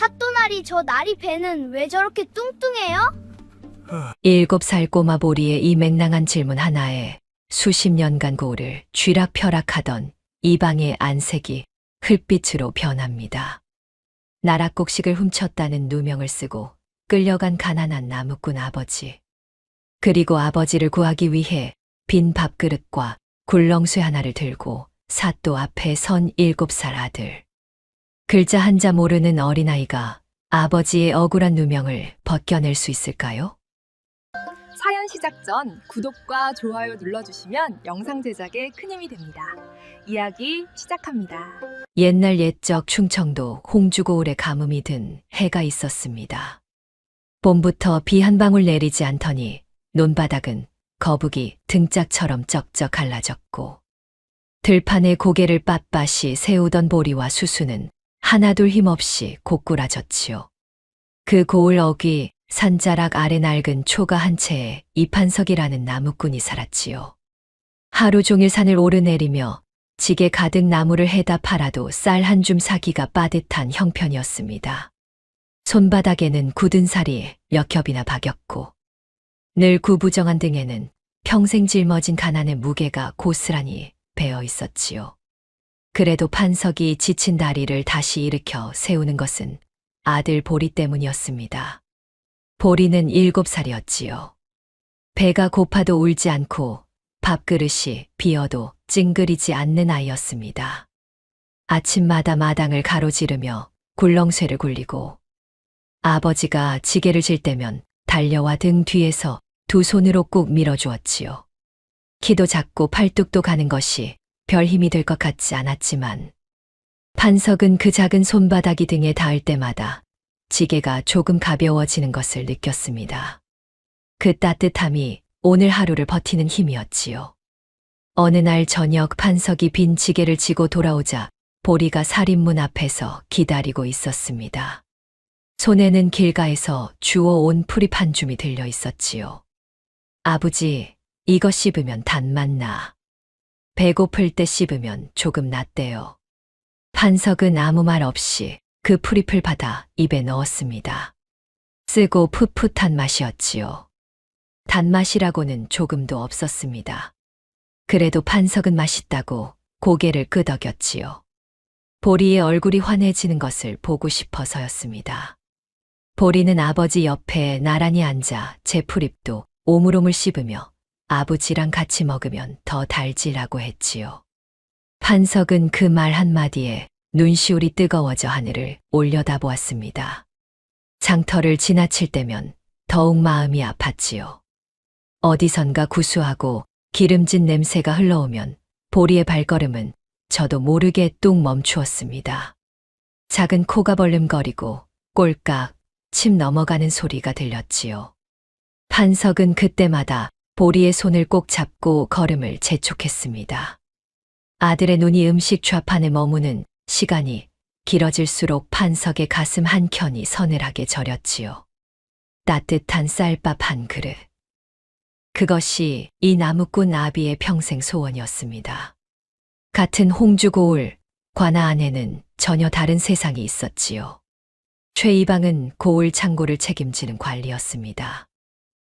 사또나리 저 나리 배는 왜 저렇게 뚱뚱해요? 7살 꼬마 보리의 이 맹랑한 질문 하나에 수십 년간 고를 쥐락펴락하던 이방의 안색이 흙빛으로 변합니다. 나락곡식을 훔쳤다는 누명을 쓰고 끌려간 가난한 나무꾼 아버지. 그리고 아버지를 구하기 위해 빈 밥그릇과 굴렁쇠 하나를 들고 사또 앞에 선 7살 아들. 글자 한자 모르는 어린아이가 아버지의 억울한 누명을 벗겨낼 수 있을까요? 사연 시작 전 구독과 좋아요 눌러주시면 영상 제작에 큰 힘이 됩니다. 이야기 시작합니다. 옛날 옛적 충청도 홍주고을에 가뭄이 든 해가 있었습니다. 봄부터 비 한 방울 내리지 않더니 논바닥은 거북이 등짝처럼 쩍쩍 갈라졌고 들판에 고개를 빳빳이 세우던 보리와 수수는 하나둘 힘없이 고꾸라졌지요. 그 고을 어귀 산자락 아래 낡은 초가 한 채에 이판석이라는 나무꾼이 살았지요. 하루 종일 산을 오르내리며 지게 가득 나무를 해다 팔아도 쌀 한 줌 사기가 빠듯한 형편이었습니다. 손바닥에는 굳은 살이 몇 겹이나 박였고 늘 구부정한 등에는 평생 짊어진 가난의 무게가 고스란히 배어 있었지요. 그래도 판석이 지친 다리를 다시 일으켜 세우는 것은 아들 보리 때문이었습니다. 보리는 7살이었지요. 배가 고파도 울지 않고 밥그릇이 비어도 찡그리지 않는 아이였습니다. 아침마다 마당을 가로지르며 굴렁쇠를 굴리고 아버지가 지게를 질 때면 달려와 등 뒤에서 두 손으로 꾹 밀어주었지요. 키도 작고 팔뚝도 가는 것이 별 힘이 될 것 같지 않았지만 판석은 그 작은 손바닥이 등에 닿을 때마다 지게가 조금 가벼워지는 것을 느꼈습니다. 그 따뜻함이 오늘 하루를 버티는 힘이었지요. 어느 날 저녁 판석이 빈 지게를 지고 돌아오자 보리가 살인문 앞에서 기다리고 있었습니다. 손에는 길가에서 주워온 풀잎 한 줌이 들려 있었지요. 아버지, 이거 씹으면 단맛나. 배고플 때 씹으면 조금 낫대요. 판석은 아무 말 없이 그 풀잎을 받아 입에 넣었습니다. 쓰고 풋풋한 맛이었지요. 단맛이라고는 조금도 없었습니다. 그래도 판석은 맛있다고 고개를 끄덕였지요. 보리의 얼굴이 환해지는 것을 보고 싶어서였습니다. 보리는 아버지 옆에 나란히 앉아 제 풀잎도 오물오물 씹으며 아버지랑 같이 먹으면 더 달지라고 했지요. 판석은 그 말 한마디에 눈시울이 뜨거워져 하늘을 올려다보았습니다. 장터를 지나칠 때면 더욱 마음이 아팠지요. 어디선가 구수하고 기름진 냄새가 흘러오면 보리의 발걸음은 저도 모르게 뚝 멈추었습니다. 작은 코가 벌름거리고 꼴깍 침 넘어가는 소리가 들렸지요. 판석은 그때마다 보리의 손을 꼭 잡고 걸음을 재촉했습니다. 아들의 눈이 음식 좌판에 머무는 시간이 길어질수록 판석의 가슴 한켠이 서늘하게 저렸지요. 따뜻한 쌀밥 한 그릇. 그것이 이 나무꾼 아비의 평생 소원이었습니다. 같은 홍주고을 관아 안에는 전혀 다른 세상이 있었지요. 최 이방은 고을 창고를 책임지는 관리였습니다.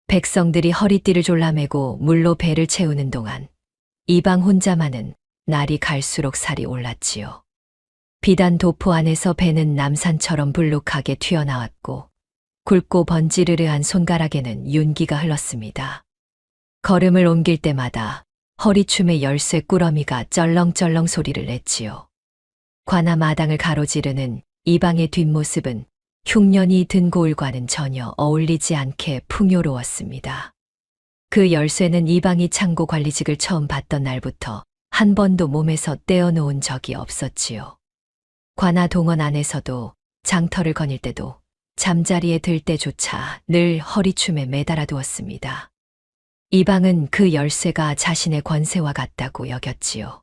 백성들이 허리띠를 졸라매고 물로 배를 채우는 동안 이방 혼자만은 날이 갈수록 살이 올랐지요. 비단 도포 안에서 배는 남산처럼 불룩하게 튀어나왔고 굵고 번지르르한 손가락에는 윤기가 흘렀습니다. 걸음을 옮길 때마다 허리춤의 열쇠 꾸러미가 쩔렁쩔렁 소리를 냈지요. 관아 마당을 가로지르는 이방의 뒷모습은 흉년이 든 고을과는 전혀 어울리지 않게 풍요로웠습니다. 그 열쇠는 이방이 창고 관리직을 처음 받던 날부터 한 번도 몸에서 떼어놓은 적이 없었지요. 관아 동원 안에서도 장터를 거닐 때도 잠자리에 들 때조차 늘 허리춤에 매달아 두었습니다. 이방은 그 열쇠가 자신의 권세와 같다고 여겼지요.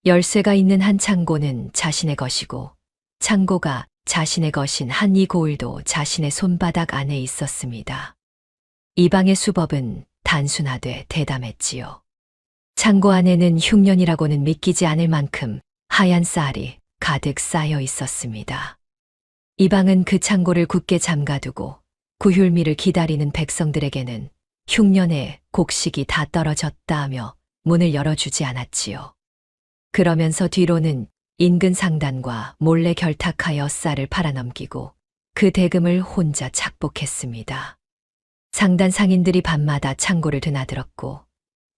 열쇠가 있는 한 창고는 자신의 것이고 창고가 자신의 것인 한 이 고을도 자신의 손바닥 안에 있었습니다. 이방의 수법은 단순하되 대담했지요. 창고 안에는 흉년이라고는 믿기지 않을 만큼 하얀 쌀이 가득 쌓여 있었습니다. 이방은 그 창고를 굳게 잠가두고 구휼미를 기다리는 백성들에게는 흉년에 곡식이 다 떨어졌다 하며 문을 열어주지 않았지요. 그러면서 뒤로는 인근 상단과 몰래 결탁하여 쌀을 팔아넘기고 그 대금을 혼자 착복했습니다. 상단 상인들이 밤마다 창고를 드나들었고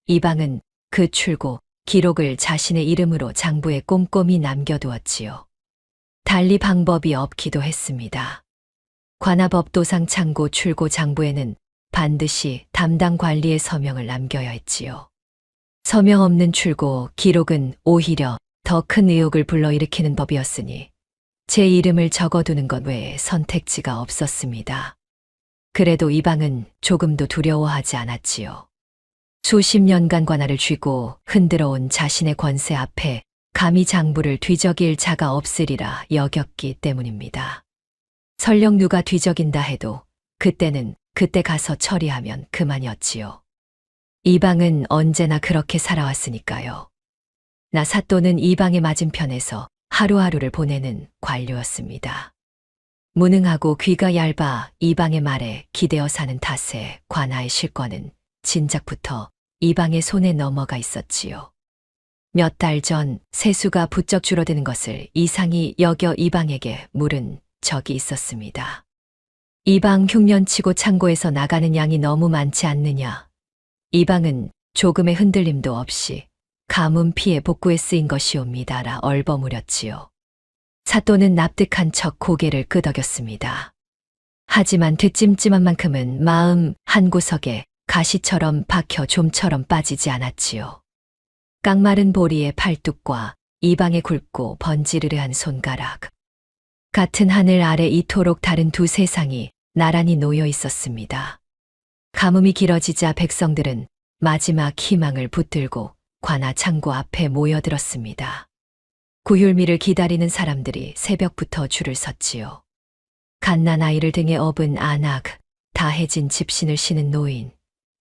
이방은 그 출고 기록을 자신의 이름으로 장부에 꼼꼼히 남겨두었지요. 달리 방법이 없기도 했습니다. 관아법도상 창고 출고 장부에는 반드시 담당 관리의 서명을 남겨야 했지요. 서명 없는 출고 기록은 오히려 더 큰 의혹을 불러일으키는 법이었으니 제 이름을 적어두는 것 외에 선택지가 없었습니다. 그래도 이방은 조금도 두려워하지 않았지요. 수십 년간 관할을 쥐고 흔들어온 자신의 권세 앞에 감히 장부를 뒤적일 자가 없으리라 여겼기 때문입니다. 설령 누가 뒤적인다 해도 그때는 그때 가서 처리하면 그만이었지요. 이방은 언제나 그렇게 살아왔으니까요. 나 사또는 이방의 맞은편에서 하루하루를 보내는 관료였습니다. 무능하고 귀가 얇아 이방의 말에 기대어 사는 탓에 관아의 실권은 진작부터 이방의 손에 넘어가 있었지요. 몇 달 전 세수가 부쩍 줄어드는 것을 이상히 여겨 이방에게 물은 적이 있었습니다. 이방 흉년치고 창고에서 나가는 양이 너무 많지 않느냐. 이방은 조금의 흔들림도 없이 가뭄 피해 복구에 쓰인 것이옵니다라 얼버무렸지요. 사또는 납득한 척 고개를 끄덕였습니다. 하지만 뒷찜찜한 만큼은 마음 한구석에 가시처럼 박혀 좀처럼 빠지지 않았지요. 깡마른 보리의 팔뚝과 이방의 굵고 번지르르한 손가락. 같은 하늘 아래 이토록 다른 두 세상이 나란히 놓여 있었습니다. 가뭄이 길어지자 백성들은 마지막 희망을 붙들고 관아 창고 앞에 모여들었습니다. 구휼미를 기다리는 사람들이 새벽부터 줄을 섰지요. 갓난아이를 등에 업은 아낙, 다해진 집신을 신은 노인,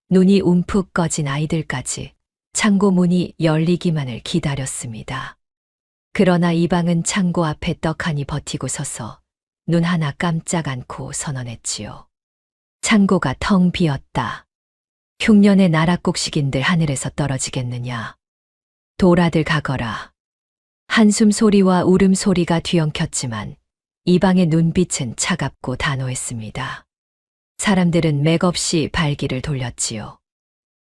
눈이 움푹 꺼진 아이들까지 창고 문이 열리기만을 기다렸습니다. 그러나 이방은 창고 앞에 떡하니 버티고 서서 눈 하나 깜짝 않고 선언했지요. 창고가 텅 비었다. 흉년의 나락곡식인들 하늘에서 떨어지겠느냐. 돌아들 가거라. 한숨 소리와 울음 소리가 뒤엉켰지만 이방의 눈빛은 차갑고 단호했습니다. 사람들은 맥없이 발길을 돌렸지요.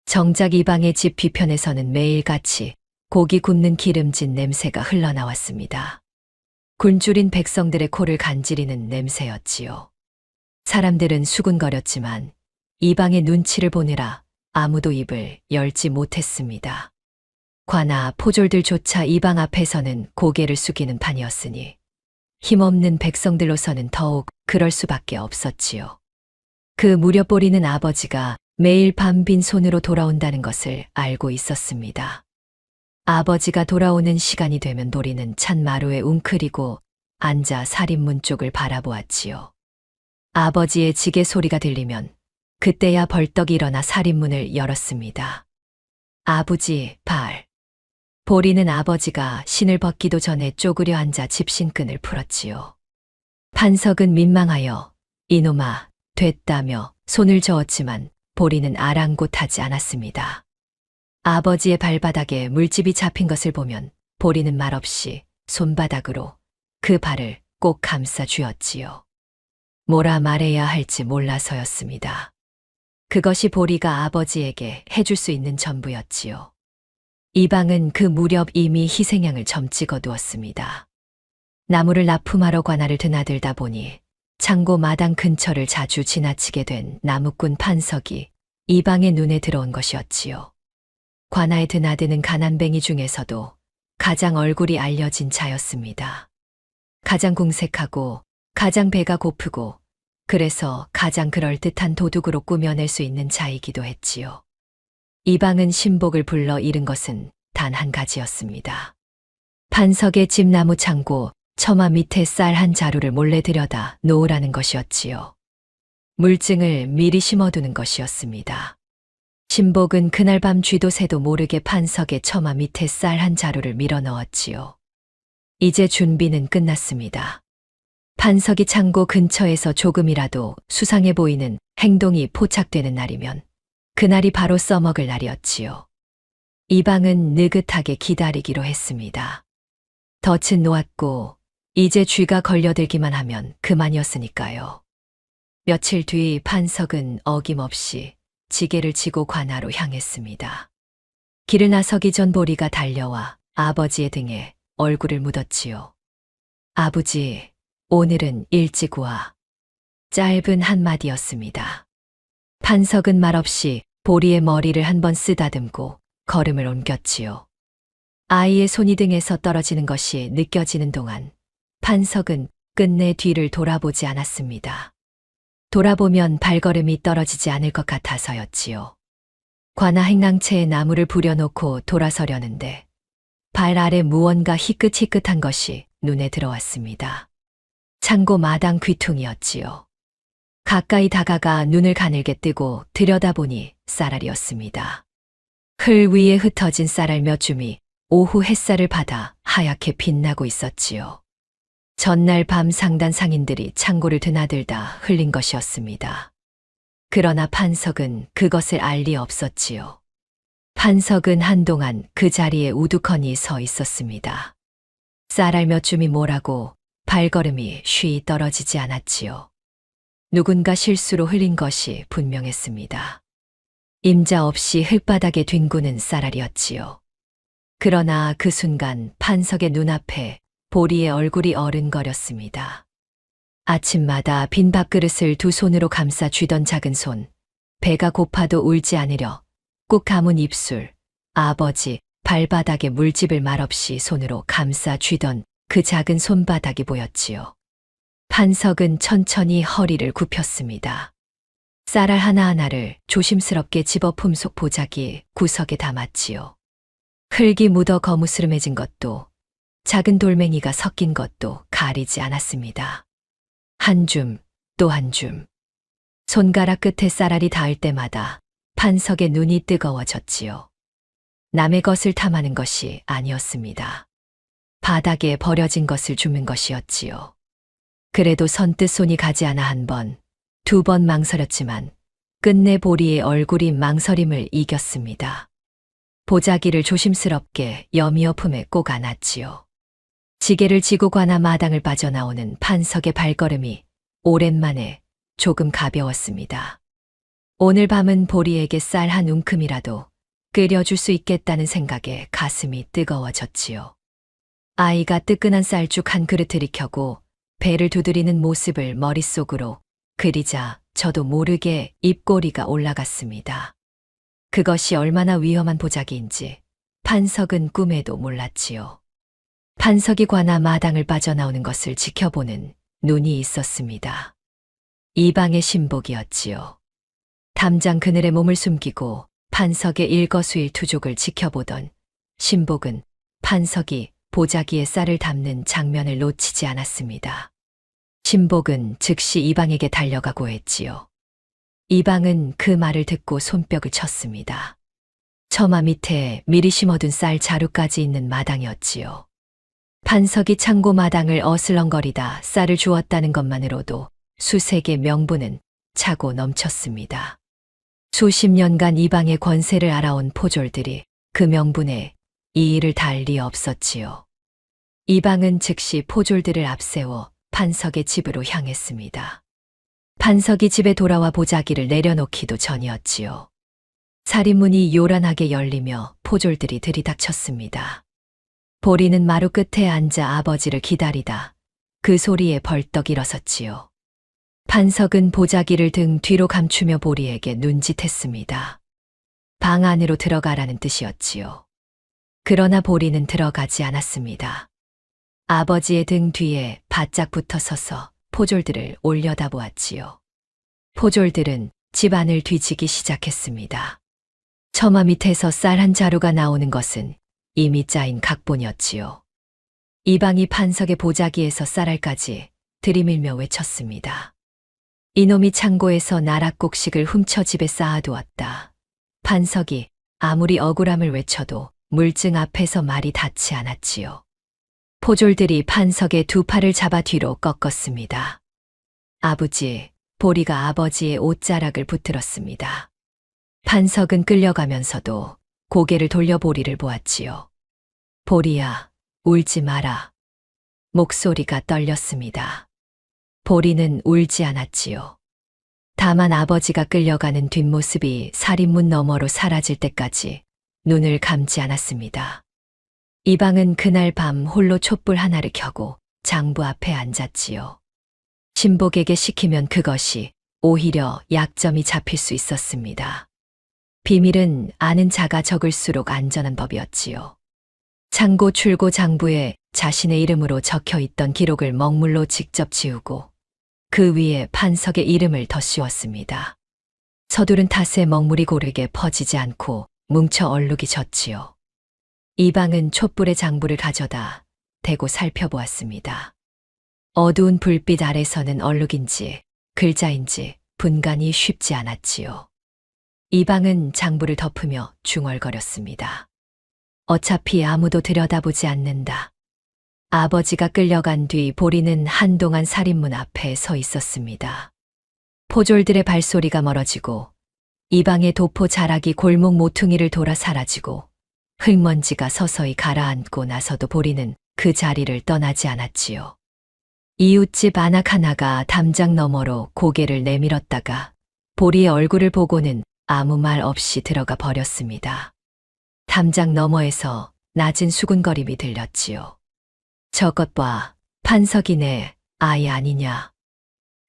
정작 이방의 집 뒤편에서는 매일같이 고기 굽는 기름진 냄새가 흘러나왔습니다. 굶주린 백성들의 코를 간지리는 냄새였지요. 사람들은 수군거렸지만 이방의 눈치를 보느라 아무도 입을 열지 못했습니다. 관아 포졸들조차 이방 앞에서는 고개를 숙이는 판이었으니 힘없는 백성들로서는 더욱 그럴 수밖에 없었지요. 그 무렵보리는 아버지가 매일 밤 빈손으로 돌아온다는 것을 알고 있었습니다. 아버지가 돌아오는 시간이 되면 보리는 찬 마루에 웅크리고 앉아 살인문 쪽을 바라보았지요. 아버지의 지게 소리가 들리면 그때야 벌떡 일어나 살인문을 열었습니다. 아버지, 발. 보리는 아버지가 신을 벗기도 전에 쪼그려 앉아 집신끈을 풀었지요. 판석은 민망하여 이놈아, 됐다며 손을 저었지만 보리는 아랑곳하지 않았습니다. 아버지의 발바닥에 물집이 잡힌 것을 보면 보리는 말없이 손바닥으로 그 발을 꼭 감싸 쥐었지요. 뭐라 말해야 할지 몰라서였습니다. 그것이 보리가 아버지에게 해줄 수 있는 전부였지요. 이방은 그 무렵 이미 희생양을 점 찍어 두었습니다. 나무를 납품하러 관아를 드나들다 보니 창고 마당 근처를 자주 지나치게 된 나무꾼 판석이 이방의 눈에 들어온 것이었지요. 관아에 드나드는 가난뱅이 중에서도 가장 얼굴이 알려진 자였습니다. 가장 궁색하고 가장 배가 고프고 그래서 가장 그럴듯한 도둑으로 꾸며낼 수 있는 자이기도 했지요. 이방은 신복을 불러 이른 것은 단 한 가지였습니다. 판석의 집나무 창고 처마 밑에 쌀 한 자루를 몰래 들여다 놓으라는 것이었지요. 물증을 미리 심어두는 것이었습니다. 신복은 그날 밤 쥐도 새도 모르게 판석의 처마 밑에 쌀 한 자루를 밀어 넣었지요. 이제 준비는 끝났습니다. 판석이 창고 근처에서 조금이라도 수상해 보이는 행동이 포착되는 날이면 그날이 바로 써먹을 날이었지요. 이방은 느긋하게 기다리기로 했습니다. 덫은 놓았고 이제 쥐가 걸려들기만 하면 그만이었으니까요. 며칠 뒤 판석은 어김없이 지게를 지고 관아로 향했습니다. 길을 나서기 전 보리가 달려와 아버지의 등에 얼굴을 묻었지요. 아버지, 오늘은 일찍 와. 짧은 한마디였습니다. 판석은 말없이 보리의 머리를 한번 쓰다듬고 걸음을 옮겼지요. 아이의 손이 등에서 떨어지는 것이 느껴지는 동안 판석은 끝내 뒤를 돌아보지 않았습니다. 돌아보면 발걸음이 떨어지지 않을 것 같아서였지요. 관아 행랑채에 나무를 부려놓고 돌아서려는데 발 아래 무언가 희끗희끗한 것이 눈에 들어왔습니다. 창고 마당 귀퉁이였지요. 가까이 다가가 눈을 가늘게 뜨고 들여다보니 쌀알이었습니다. 흘 위에 흩어진 쌀알 몇 줌이 오후 햇살을 받아 하얗게 빛나고 있었지요. 전날 밤 상단 상인들이 창고를 드나들다 흘린 것이었습니다. 그러나 판석은 그것을 알 리 없었지요. 판석은 한동안 그 자리에 우두커니 서 있었습니다. 쌀알 몇 줌이 모라고 발걸음이 쉬이 떨어지지 않았지요. 누군가 실수로 흘린 것이 분명했습니다. 임자 없이 흙바닥에 뒹구는 쌀알이었지요. 그러나 그 순간 판석의 눈앞에 보리의 얼굴이 어른거렸습니다. 아침마다 빈 밥그릇을 두 손으로 감싸 쥐던 작은 손, 배가 고파도 울지 않으려 꾹 감은 입술, 아버지 발바닥에 물집을 말없이 손으로 감싸 쥐던 그 작은 손바닥이 보였지요. 판석은 천천히 허리를 굽혔습니다. 쌀알 하나하나를 조심스럽게 집어 품속 보자기 구석에 담았지요. 흙이 묻어 거무스름해진 것도 작은 돌멩이가 섞인 것도 가리지 않았습니다. 한 줌, 또 한 줌. 손가락 끝에 쌀알이 닿을 때마다 판석의 눈이 뜨거워졌지요. 남의 것을 탐하는 것이 아니었습니다. 바닥에 버려진 것을 줍는 것이었지요. 그래도 선뜻 손이 가지 않아 한 번, 두 번 망설였지만 끝내 보리의 얼굴이 망설임을 이겼습니다. 보자기를 조심스럽게 여미어 품에 꼭 안았지요. 지게를 지고 관아 마당을 빠져나오는 판석의 발걸음이 오랜만에 조금 가벼웠습니다. 오늘 밤은 보리에게 쌀 한 움큼이라도 끓여줄 수 있겠다는 생각에 가슴이 뜨거워졌지요. 아이가 뜨끈한 쌀죽 한 그릇을 익혀고 배를 두드리는 모습을 머릿속으로 그리자 저도 모르게 입꼬리가 올라갔습니다. 그것이 얼마나 위험한 보자기인지 판석은 꿈에도 몰랐지요. 판석이 관아 마당을 빠져나오는 것을 지켜보는 눈이 있었습니다. 이방의 신복이었지요. 담장 그늘에 몸을 숨기고 판석의 일거수일투족을 지켜보던 신복은 판석이 보자기에 쌀을 담는 장면을 놓치지 않았습니다. 신복은 즉시 이방에게 달려가고 했지요. 이방은 그 말을 듣고 손뼉을 쳤습니다. 처마 밑에 미리 심어둔 쌀 자루까지 있는 마당이었지요. 판석이 창고 마당을 어슬렁거리다 쌀을 주었다는 것만으로도 수색의 명분은 차고 넘쳤습니다. 수십 년간 이방의 권세를 알아온 포졸들이 그 명분에 이의를 다할 리 없었지요. 이방은 즉시 포졸들을 앞세워 판석의 집으로 향했습니다. 판석이 집에 돌아와 보자기를 내려놓기도 전이었지요. 살인문이 요란하게 열리며 포졸들이 들이닥쳤습니다. 보리는 마루 끝에 앉아 아버지를 기다리다 그 소리에 벌떡 일어섰지요. 판석은 보자기를 등 뒤로 감추며 보리에게 눈짓했습니다. 방 안으로 들어가라는 뜻이었지요. 그러나 보리는 들어가지 않았습니다. 아버지의 등 뒤에 바짝 붙어 서서 포졸들을 올려다보았지요. 포졸들은 집 안을 뒤지기 시작했습니다. 처마 밑에서 쌀 한 자루가 나오는 것은 이미 짜인 각본이었지요. 이방이 판석의 보자기에서 쌀알까지 들이밀며 외쳤습니다. 이놈이 창고에서 나락곡식을 훔쳐 집에 쌓아두었다. 판석이 아무리 억울함을 외쳐도 물증 앞에서 말이 닿지 않았지요. 포졸들이 판석의 두 팔을 잡아 뒤로 꺾었습니다. 아버지, 보리가 아버지의 옷자락을 붙들었습니다. 판석은 끌려가면서도 고개를 돌려 보리를 보았지요. 보리야, 울지 마라. 목소리가 떨렸습니다. 보리는 울지 않았지요. 다만 아버지가 끌려가는 뒷모습이 살인문 너머로 사라질 때까지 눈을 감지 않았습니다. 이방은 그날 밤 홀로 촛불 하나를 켜고 장부 앞에 앉았지요. 신복에게 시키면 그것이 오히려 약점이 잡힐 수 있었습니다. 비밀은 아는 자가 적을수록 안전한 법이었지요. 창고 출고 장부에 자신의 이름으로 적혀 있던 기록을 먹물로 직접 지우고 그 위에 판석의 이름을 더 씌웠습니다. 서두른 탓에 먹물이 고르게 퍼지지 않고 뭉쳐 얼룩이 졌지요. 이방은 촛불의 장부를 가져다 대고 살펴보았습니다. 어두운 불빛 아래서는 얼룩인지 글자인지 분간이 쉽지 않았지요. 이방은 장부를 덮으며 중얼거렸습니다. 어차피 아무도 들여다보지 않는다. 아버지가 끌려간 뒤 보리는 한동안 살인문 앞에 서 있었습니다. 포졸들의 발소리가 멀어지고 이방의 도포 자락이 골목 모퉁이를 돌아 사라지고 흙먼지가 서서히 가라앉고 나서도 보리는 그 자리를 떠나지 않았지요. 이웃집 아낙 하나가 담장 너머로 고개를 내밀었다가 보리의 얼굴을 보고는 아무 말 없이 들어가 버렸습니다. 담장 너머에서 낮은 수군거림이 들렸지요. 저것 봐, 판석이네, 아이 아니냐.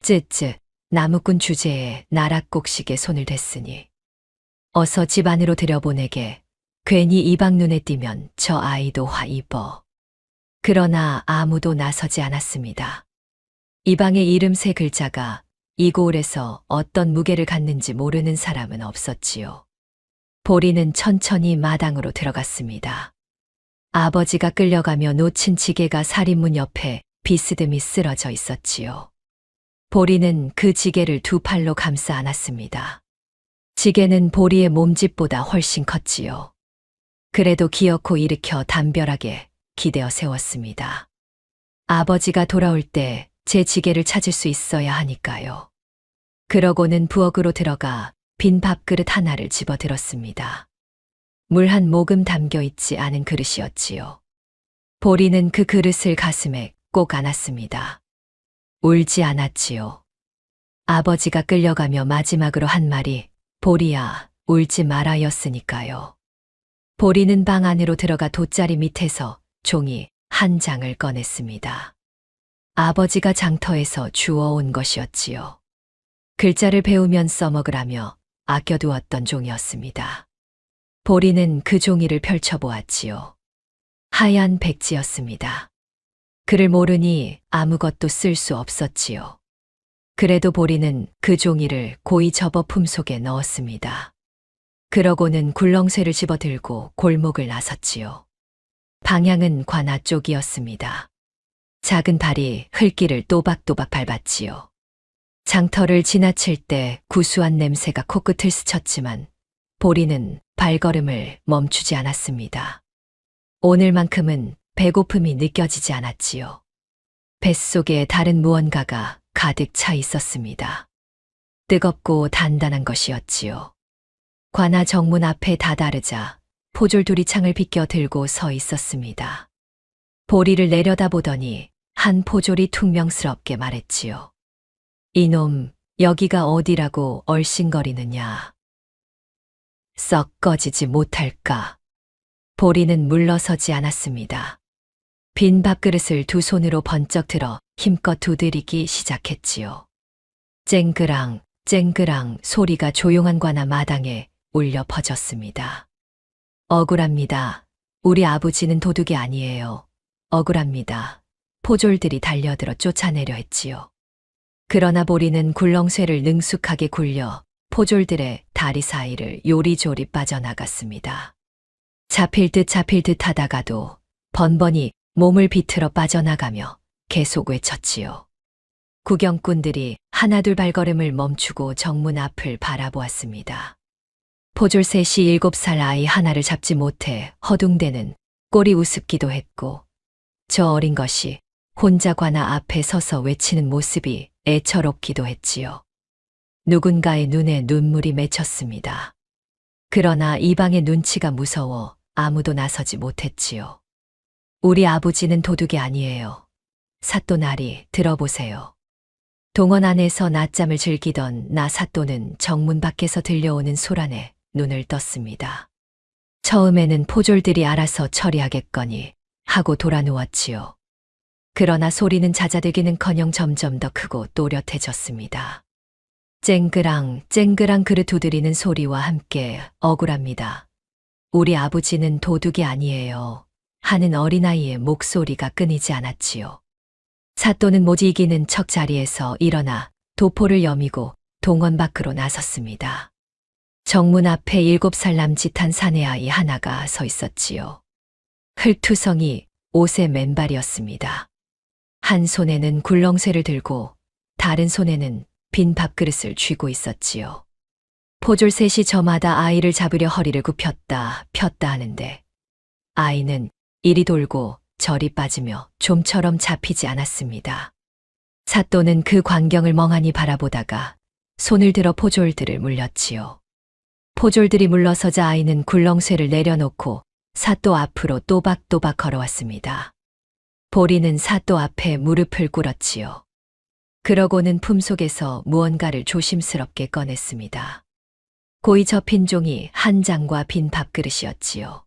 쯧쯧, 나무꾼 주제에 나락곡식에 손을 댔으니. 어서 집 안으로 들여보내게. 괜히 이방 눈에 띄면 저 아이도 화 입어. 그러나 아무도 나서지 않았습니다. 이방의 이름 세 글자가 이 고을에서 어떤 무게를 갖는지 모르는 사람은 없었지요. 보리는 천천히 마당으로 들어갔습니다. 아버지가 끌려가며 놓친 지게가 살인문 옆에 비스듬히 쓰러져 있었지요. 보리는 그 지게를 두 팔로 감싸 안았습니다. 지게는 보리의 몸집보다 훨씬 컸지요. 그래도 기어코 일으켜 담벼락에 기대어 세웠습니다. 아버지가 돌아올 때 제 지게를 찾을 수 있어야 하니까요. 그러고는 부엌으로 들어가 빈 밥그릇 하나를 집어들었습니다. 물 한 모금 담겨 있지 않은 그릇이었지요. 보리는 그 그릇을 가슴에 꼭 안았습니다. 울지 않았지요. 아버지가 끌려가며 마지막으로 한 말이 보리야, 울지 마라였으니까요. 보리는 방 안으로 들어가 돗자리 밑에서 종이 한 장을 꺼냈습니다. 아버지가 장터에서 주워온 것이었지요. 글자를 배우면 써먹으라며 아껴두었던 종이었습니다. 보리는 그 종이를 펼쳐보았지요. 하얀 백지였습니다. 글을 모르니 아무것도 쓸 수 없었지요. 그래도 보리는 그 종이를 고이 접어 품속에 넣었습니다. 그러고는 굴렁쇠를 집어들고 골목을 나섰지요. 방향은 관아 쪽이었습니다. 작은 발이 흙길을 또박또박 밟았지요. 장터를 지나칠 때 구수한 냄새가 코끝을 스쳤지만 보리는 발걸음을 멈추지 않았습니다. 오늘만큼은 배고픔이 느껴지지 않았지요. 뱃속에 다른 무언가가 가득 차 있었습니다. 뜨겁고 단단한 것이었지요. 관아 정문 앞에 다다르자 포졸 둘이 창을 비껴 들고 서 있었습니다. 보리를 내려다보더니 한 포졸이 퉁명스럽게 말했지요. 이놈, 여기가 어디라고 얼씬거리느냐. 썩 꺼지지 못할까. 보리는 물러서지 않았습니다. 빈 밥그릇을 두 손으로 번쩍 들어 힘껏 두드리기 시작했지요. 쨍그랑 쨍그랑 소리가 조용한 관아 마당에 울려 퍼졌습니다. 억울합니다. 우리 아버지는 도둑이 아니에요. 억울합니다. 포졸들이 달려들어 쫓아내려 했지요. 그러나 보리는 굴렁쇠를 능숙하게 굴려 포졸들의 다리 사이를 요리조리 빠져나갔습니다. 잡힐 듯 하다가도 번번이 몸을 비틀어 빠져나가며 계속 외쳤지요. 구경꾼들이 하나둘 발걸음을 멈추고 정문 앞을 바라보았습니다. 포졸 셋이 7살 아이 하나를 잡지 못해 허둥대는 꼴이 우습기도 했고 저 어린 것이 혼자 관아 앞에 서서 외치는 모습이 애처롭기도 했지요. 누군가의 눈에 눈물이 맺혔습니다. 그러나 이방의 눈치가 무서워 아무도 나서지 못했지요. 우리 아버지는 도둑이 아니에요. 사또나리, 들어보세요. 동원 안에서 낮잠을 즐기던 나 사또는 정문 밖에서 들려오는 소란에 눈을 떴습니다. 처음에는 포졸들이 알아서 처리하겠거니 하고 돌아 누웠지요. 그러나 소리는 잦아들기는커녕 점점 더 크고 또렷해졌습니다. 쨍그랑 쨍그랑 그릇 두드리는 소리와 함께 억울합니다. 우리 아버지는 도둑이 아니에요. 하는 어린아이의 목소리가 끊이지 않았지요. 사또는 모지 이기는 척 자리에서 일어나 도포를 여미고 동원 밖으로 나섰습니다. 정문 앞에 7살 남짓한 사내아이 하나가 서 있었지요. 흙투성이 옷의 맨발이었습니다. 한 손에는 굴렁쇠를 들고 다른 손에는 빈 밥그릇을 쥐고 있었지요. 포졸 셋이 저마다 아이를 잡으려 허리를 굽혔다 폈다 하는데 아이는 이리 돌고 저리 빠지며 좀처럼 잡히지 않았습니다. 사또는 그 광경을 멍하니 바라보다가 손을 들어 포졸들을 물렸지요. 포졸들이 물러서자 아이는 굴렁쇠를 내려놓고 사또 앞으로 또박또박 걸어왔습니다. 보리는 사또 앞에 무릎을 꿇었지요. 그러고는 품속에서 무언가를 조심스럽게 꺼냈습니다. 고이 접힌 종이 한 장과 빈 밥그릇이었지요.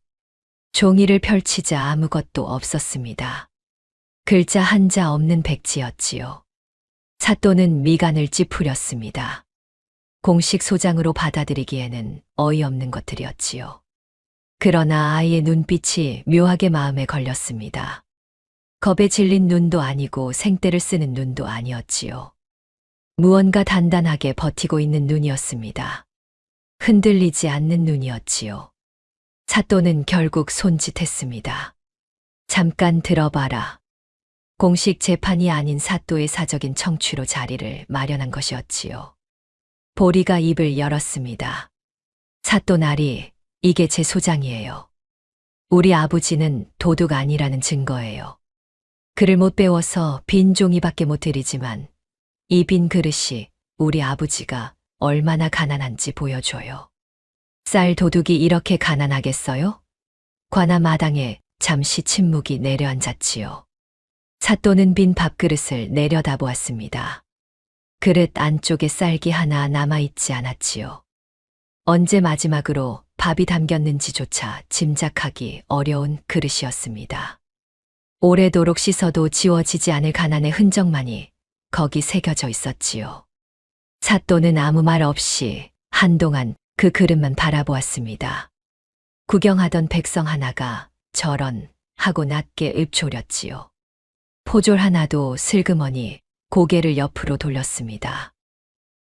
종이를 펼치자 아무것도 없었습니다. 글자 한자 없는 백지였지요. 사또는 미간을 찌푸렸습니다. 공식 소장으로 받아들이기에는 어이없는 것들이었지요. 그러나 아이의 눈빛이 묘하게 마음에 걸렸습니다. 겁에 질린 눈도 아니고 생떼를 쓰는 눈도 아니었지요. 무언가 단단하게 버티고 있는 눈이었습니다. 흔들리지 않는 눈이었지요. 사또는 결국 손짓했습니다. 잠깐 들어봐라. 공식 재판이 아닌 사또의 사적인 청취로 자리를 마련한 것이었지요. 보리가 입을 열었습니다. 사또나리, 이게 제 소장이에요. 우리 아버지는 도둑 아니라는 증거예요. 글을 못 배워서 빈 종이밖에 못 드리지만 이 빈 그릇이 우리 아버지가 얼마나 가난한지 보여줘요. 쌀 도둑이 이렇게 가난하겠어요? 관아 마당에 잠시 침묵이 내려앉았지요. 사또는 빈 밥그릇을 내려다보았습니다. 그릇 안쪽에 쌀기 하나 남아있지 않았지요. 언제 마지막으로 밥이 담겼는지조차 짐작하기 어려운 그릇이었습니다. 오래도록 씻어도 지워지지 않을 가난의 흔적만이 거기 새겨져 있었지요. 사또는 아무 말 없이 한동안 그 그릇만 바라보았습니다. 구경하던 백성 하나가 저런 하고 낮게 읊조렸지요. 포졸 하나도 슬그머니 고개를 옆으로 돌렸습니다.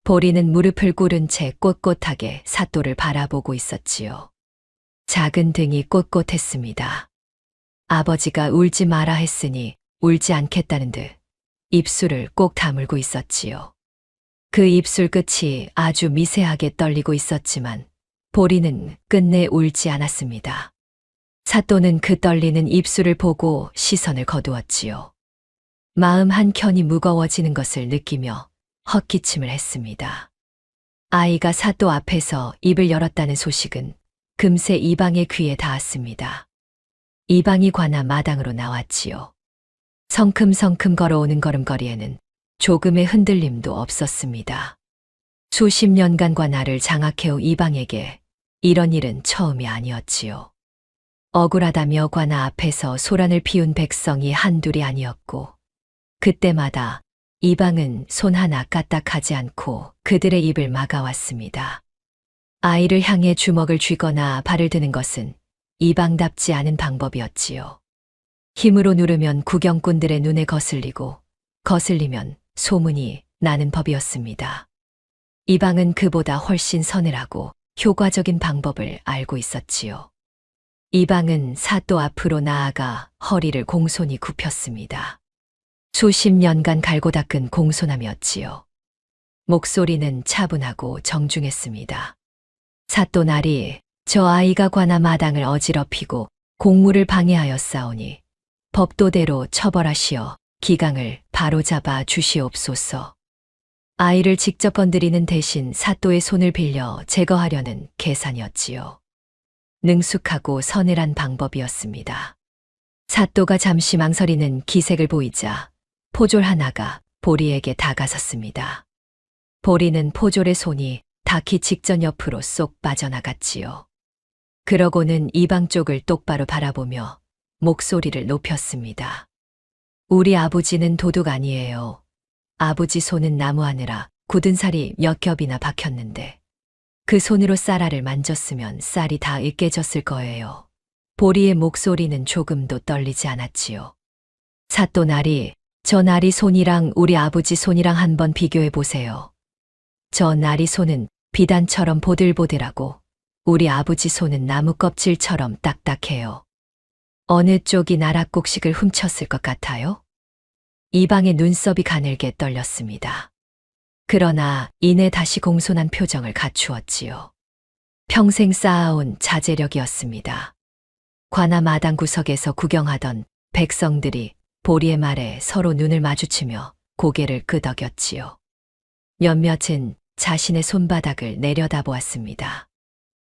보리는 무릎을 꿇은 채 꼿꼿하게 사또를 바라보고 있었지요. 작은 등이 꼿꼿했습니다. 아버지가 울지 마라 했으니 울지 않겠다는 듯 입술을 꼭 다물고 있었지요. 그 입술 끝이 아주 미세하게 떨리고 있었지만 보리는 끝내 울지 않았습니다. 사또는 그 떨리는 입술을 보고 시선을 거두었지요. 마음 한켠이 무거워지는 것을 느끼며 헛기침을 했습니다. 아이가 사또 앞에서 입을 열었다는 소식은 금세 이방의 귀에 닿았습니다. 이방이 관아 마당으로 나왔지요. 성큼성큼 걸어오는 걸음걸이에는 조금의 흔들림도 없었습니다. 수십 년간 관아를 장악해온 이방에게 이런 일은 처음이 아니었지요. 억울하다며 관아 앞에서 소란을 피운 백성이 한둘이 아니었고 그때마다 이방은 손 하나 까딱하지 않고 그들의 입을 막아왔습니다. 아이를 향해 주먹을 쥐거나 발을 드는 것은 이방답지 않은 방법이었지요. 힘으로 누르면 구경꾼들의 눈에 거슬리고 거슬리면 소문이 나는 법이었습니다. 이방은 그보다 훨씬 서늘하고 효과적인 방법을 알고 있었지요. 이방은 사또 앞으로 나아가 허리를 공손히 굽혔습니다. 수십 년간 갈고 닦은 공손함이었지요. 목소리는 차분하고 정중했습니다. 사또나리, 저 아이가 관아 마당을 어지럽히고 공무를 방해하였사오니 법도대로 처벌하시어 기강을 바로잡아 주시옵소서. 아이를 직접 건드리는 대신 사또의 손을 빌려 제거하려는 계산이었지요. 능숙하고 서늘한 방법이었습니다. 사또가 잠시 망설이는 기색을 보이자 포졸 하나가 보리에게 다가섰습니다. 보리는 포졸의 손이 닿기 직전 옆으로 쏙 빠져나갔지요. 그러고는 이방 쪽을 똑바로 바라보며 목소리를 높였습니다. 우리 아버지는 도둑 아니에요. 아버지 손은 나무하느라 굳은 살이 몇 겹이나 박혔는데 그 손으로 쌀알을 만졌으면 쌀이 다 으깨졌을 거예요. 보리의 목소리는 조금도 떨리지 않았지요. 사또 나리, 저 나리 손이랑 우리 아버지 손이랑 한번 비교해 보세요. 저 나리 손은 비단처럼 보들보들하고 우리 아버지 손은 나무 껍질처럼 딱딱해요. 어느 쪽이 나락곡식을 훔쳤을 것 같아요? 이방의 눈썹이 가늘게 떨렸습니다. 그러나 이내 다시 공손한 표정을 갖추었지요. 평생 쌓아온 자제력이었습니다. 관아 마당 구석에서 구경하던 백성들이 보리의 말에 서로 눈을 마주치며 고개를 끄덕였지요. 몇몇은 자신의 손바닥을 내려다보았습니다.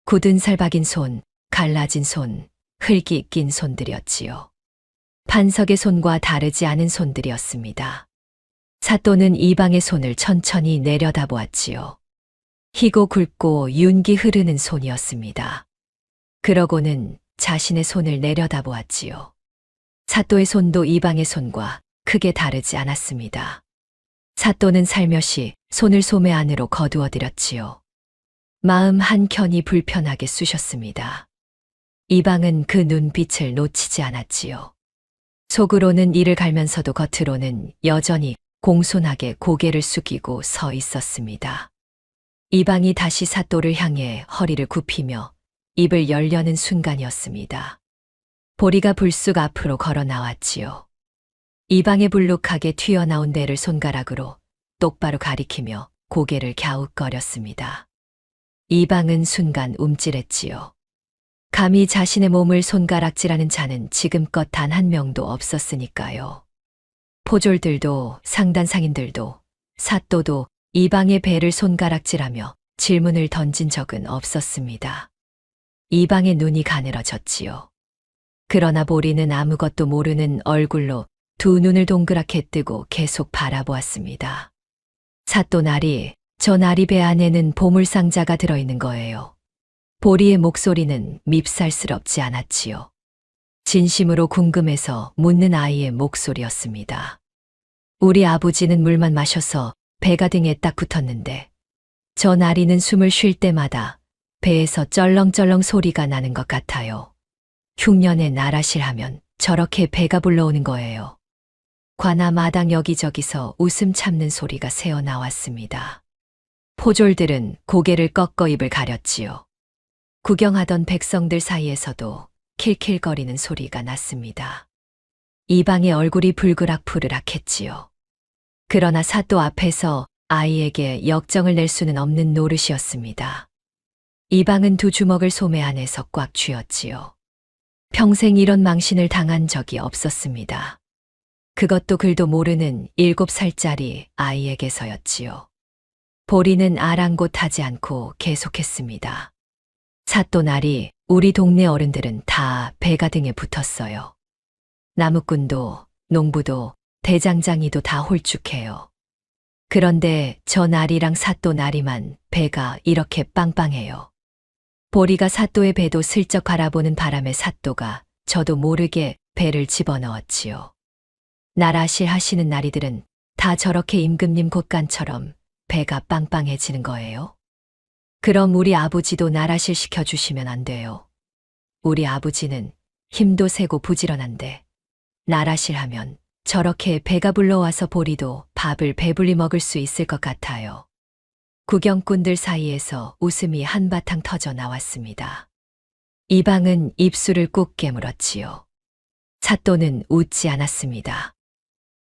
굳은 살 박인 손, 갈라진 손, 흙이 낀 손들이었지요. 판석의 손과 다르지 않은 손들이었습니다. 사또는 이방의 손을 천천히 내려다보았지요. 희고 굵고 윤기 흐르는 손이었습니다. 그러고는 자신의 손을 내려다보았지요. 사또의 손도 이방의 손과 크게 다르지 않았습니다. 사또는 살며시 손을 소매 안으로 거두어들였지요. 마음 한켠이 불편하게 쑤셨습니다. 이방은 그 눈빛을 놓치지 않았지요. 속으로는 이를 갈면서도 겉으로는 여전히 공손하게 고개를 숙이고 서 있었습니다. 이방이 다시 사또를 향해 허리를 굽히며 입을 열려는 순간이었습니다. 보리가 불쑥 앞으로 걸어 나왔지요. 이방의 불룩하게 튀어나온 배를 손가락으로 똑바로 가리키며 고개를 갸웃거렸습니다. 이방은 순간 움찔했지요. 감히 자신의 몸을 손가락질하는 자는 지금껏 단 한 명도 없었으니까요. 포졸들도 상단 상인들도 사또도 이방의 배를 손가락질하며 질문을 던진 적은 없었습니다. 이방의 눈이 가늘어졌지요. 그러나 보리는 아무것도 모르는 얼굴로 두 눈을 동그랗게 뜨고 계속 바라보았습니다. 사또 나리, 저 나리 배 안에는 보물상자가 들어있는 거예요. 보리의 목소리는 밉살스럽지 않았지요. 진심으로 궁금해서 묻는 아이의 목소리였습니다. 우리 아버지는 물만 마셔서 배가 등에 딱 붙었는데 저 나리는 숨을 쉴 때마다 배에서 쩔렁쩔렁 소리가 나는 것 같아요. 흉년에 나라실하면 저렇게 배가 불러오는 거예요. 관아 마당 여기저기서 웃음 참는 소리가 새어나왔습니다. 포졸들은 고개를 꺾어 입을 가렸지요. 구경하던 백성들 사이에서도 킬킬거리는 소리가 났습니다. 이방의 얼굴이 불그락푸르락했지요. 그러나 사또 앞에서 아이에게 역정을 낼 수는 없는 노릇이었습니다. 이방은 두 주먹을 소매 안에서 꽉 쥐었지요. 평생 이런 망신을 당한 적이 없었습니다. 그것도 글도 모르는 7살짜리 아이에게서였지요. 보리는 아랑곳하지 않고 계속했습니다. 사또 나리, 우리 동네 어른들은 다 배가 등에 붙었어요. 나무꾼도, 농부도, 대장장이도 다 홀쭉해요. 그런데 저 나리랑 사또 나리만 배가 이렇게 빵빵해요. 보리가 사또의 배도 슬쩍 바라보는 바람에 사또가 저도 모르게 배를 집어넣었지요. 나라실 하시는 나리들은 다 저렇게 임금님 곳간처럼 배가 빵빵해지는 거예요? 그럼 우리 아버지도 나라실 시켜주시면 안 돼요. 우리 아버지는 힘도 세고 부지런한데 나라실 하면 저렇게 배가 불러와서 보리도 밥을 배불리 먹을 수 있을 것 같아요. 구경꾼들 사이에서 웃음이 한바탕 터져 나왔습니다. 이방은 입술을 꾹 깨물었지요. 사또는 웃지 않았습니다.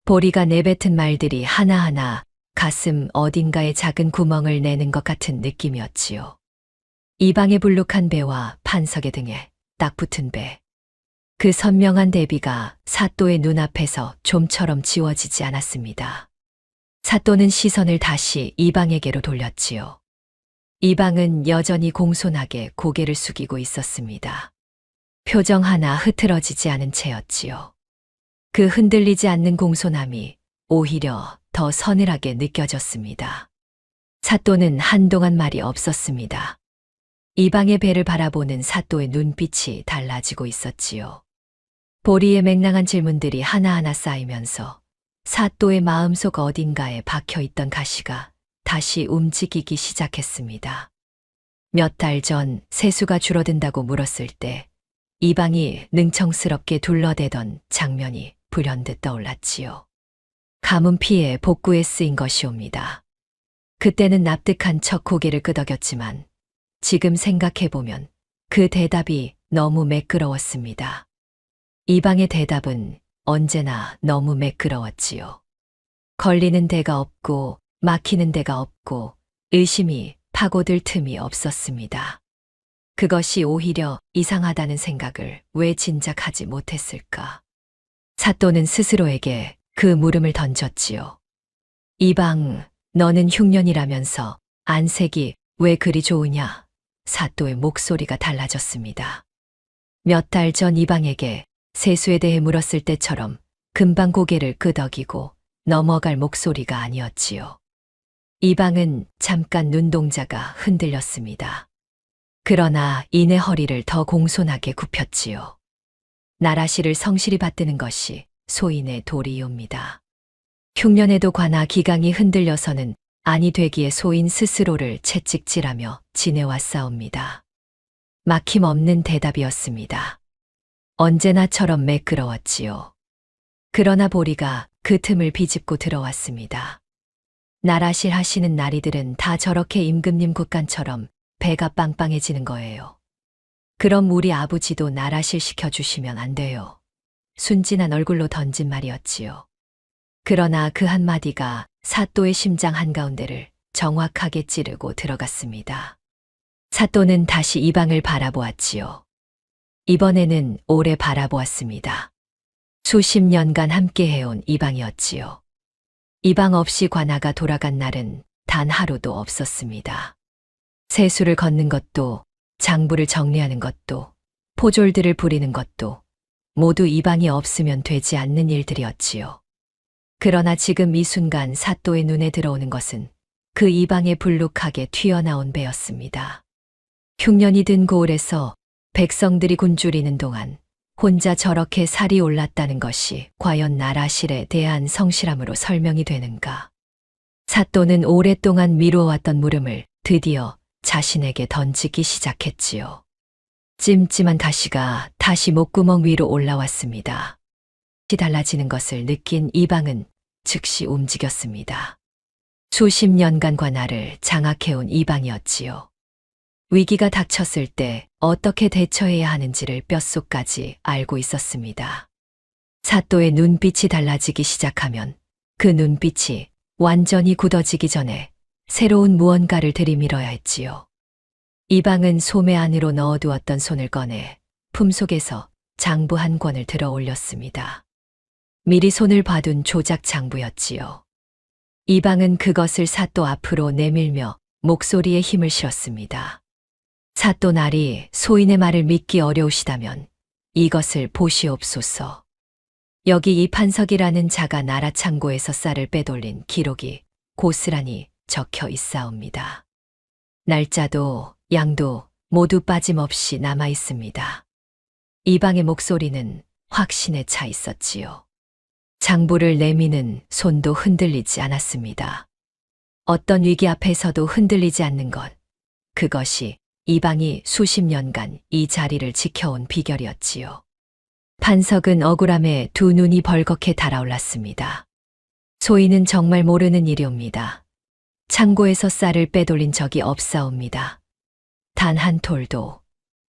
보리가 내뱉은 말들이 하나하나 가슴 어딘가에 작은 구멍을 내는 것 같은 느낌이었지요. 이방의 불룩한 배와 판석의 등에 딱 붙은 배. 그 선명한 대비가 사또의 눈앞에서 좀처럼 지워지지 않았습니다. 사또는 시선을 다시 이방에게로 돌렸지요. 이방은 여전히 공손하게 고개를 숙이고 있었습니다. 표정 하나 흐트러지지 않은 채였지요. 그 흔들리지 않는 공손함이 오히려 더 서늘하게 느껴졌습니다. 사또는 한동안 말이 없었습니다. 이방의 배를 바라보는 사또의 눈빛이 달라지고 있었지요. 보리의 맹랑한 질문들이 하나하나 쌓이면서 사또의 마음속 어딘가에 박혀있던 가시가 다시 움직이기 시작했습니다. 몇 달 전 세수가 줄어든다고 물었을 때 이방이 능청스럽게 둘러대던 장면이 불현듯 떠올랐지요. 가뭄 피해 복구에 쓰인 것이옵니다. 그때는 납득한 척 고개를 끄덕였지만 지금 생각해보면 그 대답이 너무 매끄러웠습니다. 이방의 대답은 언제나 너무 매끄러웠지요. 걸리는 데가 없고 막히는 데가 없고 의심이 파고들 틈이 없었습니다. 그것이 오히려 이상하다는 생각을 왜 진작하지 못했을까? 사또는 스스로에게 그 물음을 던졌지요. 이방, 너는 흉년이라면서 안색이 왜 그리 좋으냐? 사또의 목소리가 달라졌습니다. 몇 달 전 이방에게 세수에 대해 물었을 때처럼 금방 고개를 끄덕이고 넘어갈 목소리가 아니었지요. 이방은 잠깐 눈동자가 흔들렸습니다. 그러나 이내 허리를 더 공손하게 굽혔지요. 나라시를 성실히 받드는 것이 소인의 도리이옵니다. 흉년에도 관아 기강이 흔들려서는 아니 되기에 소인 스스로를 채찍질하며 지내왔사옵니다. 막힘없는 대답이었습니다. 언제나처럼 매끄러웠지요. 그러나 보리가 그 틈을 비집고 들어왔습니다. 나라실 하시는 나리들은 다 저렇게 임금님 굿간처럼 배가 빵빵해지는 거예요. 그럼 우리 아버지도 나라실 시켜주시면 안 돼요. 순진한 얼굴로 던진 말이었지요. 그러나 그 한마디가 사또의 심장 한가운데를 정확하게 찌르고 들어갔습니다. 사또는 다시 이방을 바라보았지요. 이번에는 오래 바라보았습니다. 수십 년간 함께 해온 이방이었지요. 이방 없이 관아가 돌아간 날은 단 하루도 없었습니다. 세수를 걷는 것도, 장부를 정리하는 것도, 포졸들을 부리는 것도 모두 이방이 없으면 되지 않는 일들이었지요. 그러나 지금 이 순간 사또의 눈에 들어오는 것은 그 이방에 불룩하게 튀어나온 배였습니다. 흉년이 든 고을에서 백성들이 굶주리는 동안 혼자 저렇게 살이 올랐다는 것이 과연 나라실에 대한 성실함으로 설명이 되는가? 사또는 오랫동안 미루어왔던 물음을 드디어 자신에게 던지기 시작했지요. 찜찜한 가시가 다시 목구멍 위로 올라왔습니다. 달라지는 것을 느낀 이방은 즉시 움직였습니다. 수십 년간 관아를 장악해온 이방이었지요. 위기가 닥쳤을 때 어떻게 대처해야 하는지를 뼛속까지 알고 있었습니다. 사또의 눈빛이 달라지기 시작하면 그 눈빛이 완전히 굳어지기 전에 새로운 무언가를 들이밀어야 했지요. 이방은 소매 안으로 넣어두었던 손을 꺼내 품속에서 장부 한 권을 들어 올렸습니다. 미리 손을 봐둔 조작 장부였지요. 이방은 그것을 사또 앞으로 내밀며 목소리에 힘을 실었습니다. 사또 나리, 소인의 말을 믿기 어려우시다면 이것을 보시옵소서. 여기 이 판석이라는 자가 나라 창고에서 쌀을 빼돌린 기록이 고스란히 적혀 있사옵니다. 날짜도 양도 모두 빠짐없이 남아 있습니다. 이방의 목소리는 확신에 차 있었지요. 장부를 내미는 손도 흔들리지 않았습니다. 어떤 위기 앞에서도 흔들리지 않는 것, 그것이 이방이 수십 년간 이 자리를 지켜온 비결이었지요. 판석은 억울함에 두 눈이 벌겋게 달아올랐습니다. 소인은 정말 모르는 일이옵니다. 창고에서 쌀을 빼돌린 적이 없사옵니다. 단 한 톨도.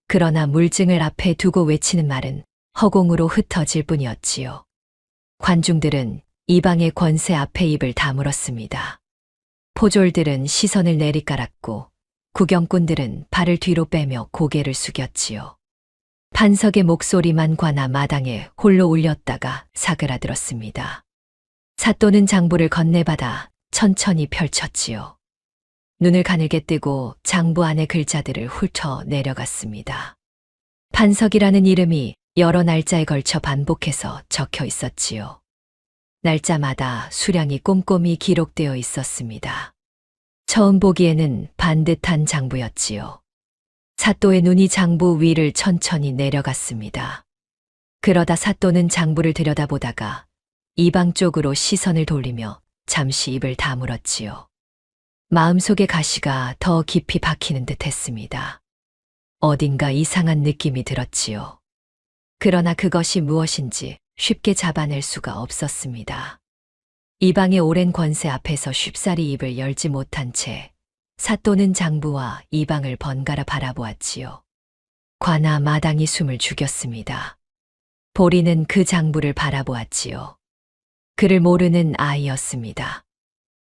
그러나 물증을 앞에 두고 외치는 말은 허공으로 흩어질 뿐이었지요. 관중들은 이방의 권세 앞에 입을 다물었습니다. 포졸들은 시선을 내리깔았고 구경꾼들은 발을 뒤로 빼며 고개를 숙였지요. 판석의 목소리만 관아 마당에 홀로 울렸다가 사그라들었습니다. 사또는 장부를 건네받아 천천히 펼쳤지요. 눈을 가늘게 뜨고 장부 안의 글자들을 훑어 내려갔습니다. 판석이라는 이름이 여러 날짜에 걸쳐 반복해서 적혀 있었지요. 날짜마다 수량이 꼼꼼히 기록되어 있었습니다. 처음 보기에는 반듯한 장부였지요. 사또의 눈이 장부 위를 천천히 내려갔습니다. 그러다 사또는 장부를 들여다보다가 이방 쪽으로 시선을 돌리며 잠시 입을 다물었지요. 마음속의 가시가 더 깊이 박히는 듯 했습니다. 어딘가 이상한 느낌이 들었지요. 그러나 그것이 무엇인지 쉽게 잡아낼 수가 없었습니다. 이방의 오랜 권세 앞에서 쉽사리 입을 열지 못한 채 사또는 장부와 이방을 번갈아 바라보았지요. 관아 마당이 숨을 죽였습니다. 보리는 그 장부를 바라보았지요. 그를 모르는 아이였습니다.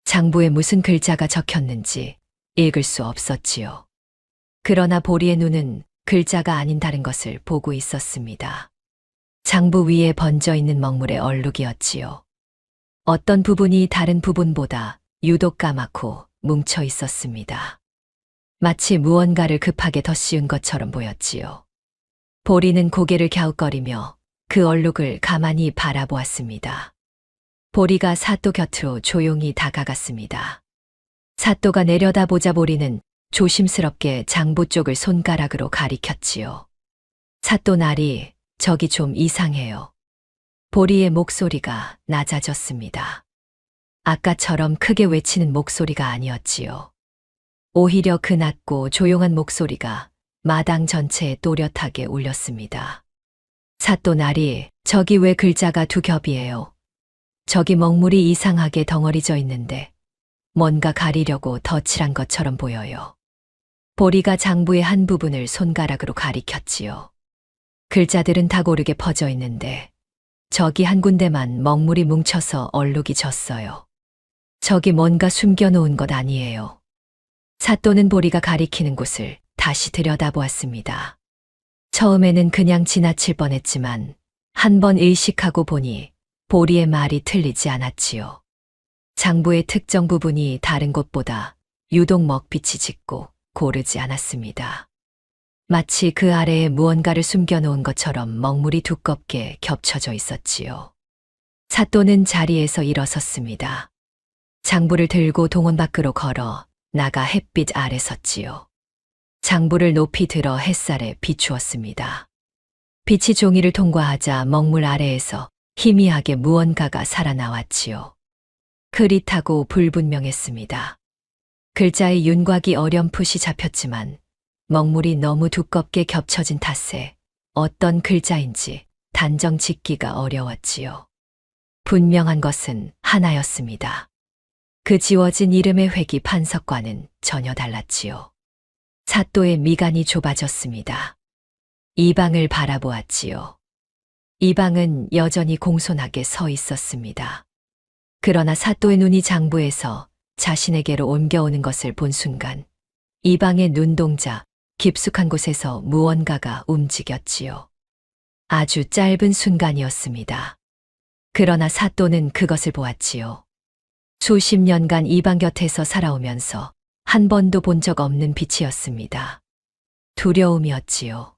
장부에 무슨 글자가 적혔는지 읽을 수 없었지요. 그러나 보리의 눈은 글자가 아닌 다른 것을 보고 있었습니다. 장부 위에 번져 있는 먹물의 얼룩이었지요. 어떤 부분이 다른 부분보다 유독 까맣고 뭉쳐 있었습니다. 마치 무언가를 급하게 덧씌운 것처럼 보였지요. 보리는 고개를 갸웃거리며 그 얼룩을 가만히 바라보았습니다. 보리가 사또 곁으로 조용히 다가갔습니다. 사또가 내려다보자 보리는 조심스럽게 장부 쪽을 손가락으로 가리켰지요. 사또 날이 저기 좀 이상해요. 보리의 목소리가 낮아졌습니다. 아까처럼 크게 외치는 목소리가 아니었지요. 오히려 그 낮고 조용한 목소리가 마당 전체에 또렷하게 울렸습니다. 사또 날이 저기 왜 글자가 두 겹이에요? 저기 먹물이 이상하게 덩어리져 있는데 뭔가 가리려고 덧칠한 것처럼 보여요. 보리가 장부의 한 부분을 손가락으로 가리켰지요. 글자들은 다 고르게 퍼져 있는데 저기 한 군데만 먹물이 뭉쳐서 얼룩이 졌어요. 저기 뭔가 숨겨놓은 것 아니에요. 사또는 보리가 가리키는 곳을 다시 들여다보았습니다. 처음에는 그냥 지나칠 뻔했지만 한 번 의식하고 보니 보리의 말이 틀리지 않았지요. 장부의 특정 부분이 다른 곳보다 유독 먹빛이 짙고 고르지 않았습니다. 마치 그 아래에 무언가를 숨겨놓은 것처럼 먹물이 두껍게 겹쳐져 있었지요. 사또는 자리에서 일어섰습니다. 장부를 들고 동원 밖으로 걸어 나가 햇빛 아래 섰지요. 장부를 높이 들어 햇살에 비추었습니다. 빛이 종이를 통과하자 먹물 아래에서 희미하게 무언가가 살아나왔지요. 흐릿하고 불분명했습니다. 글자의 윤곽이 어렴풋이 잡혔지만 먹물이 너무 두껍게 겹쳐진 탓에 어떤 글자인지 단정 짓기가 어려웠지요. 분명한 것은 하나였습니다. 그 지워진 이름의 획이 판석과는 전혀 달랐지요. 사또의 미간이 좁아졌습니다. 이방을 바라보았지요. 이방은 여전히 공손하게 서 있었습니다. 그러나 사또의 눈이 장부에서 자신에게로 옮겨오는 것을 본 순간 이방의 눈동자 깊숙한 곳에서 무언가가 움직였지요. 아주 짧은 순간이었습니다. 그러나 사또는 그것을 보았지요. 수십 년간 이방 곁에서 살아오면서 한 번도 본 적 없는 빛이었습니다. 두려움이었지요.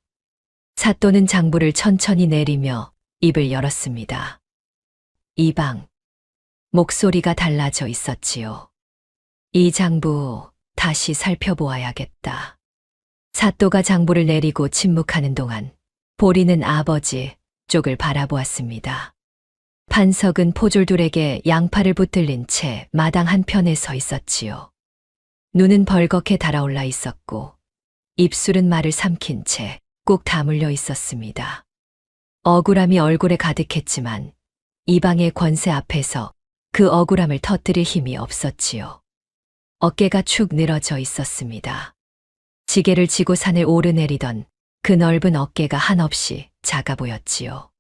사또는 장부를 천천히 내리며 입을 열었습니다. 이방. 목소리가 달라져 있었지요. 이 장부 다시 살펴보아야겠다. 사또가 장부를 내리고 침묵하는 동안 보리는 아버지 쪽을 바라보았습니다. 판석은 포졸들에게 양팔을 붙들린 채 마당 한편에 서 있었지요. 눈은 벌겋게 달아올라 있었고 입술은 말을 삼킨 채 꾹 다물려 있었습니다. 억울함이 얼굴에 가득했지만 이방의 권세 앞에서 그 억울함을 터뜨릴 힘이 없었지요. 어깨가 축 늘어져 있었습니다. 지게를 지고 산을 오르내리던 그 넓은 어깨가 한없이 작아 보였지요.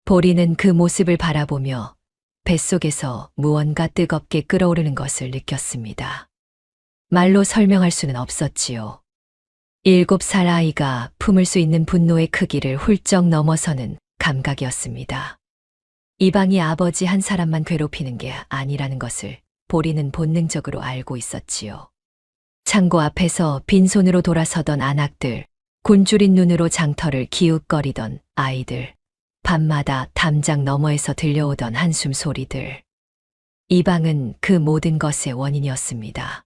보리는 그 모습을 바라보며 뱃속에서 무언가 뜨겁게 끓어오르는 것을 느꼈습니다. 말로 설명할 수는 없었지요. 7살 아이가 품을 수 있는 분노의 크기를 훌쩍 넘어서는 감각이었습니다. 이방이 아버지 한 사람만 괴롭히는 게 아니라는 것을 보리는 본능적으로 알고 있었지요. 창고 앞에서 빈손으로 돌아서던 안악들, 곤줄인 눈으로 장터를 기웃거리던 아이들, 밤마다 담장 너머에서 들려오던 한숨 소리들. 이방은 그 모든 것의 원인이었습니다.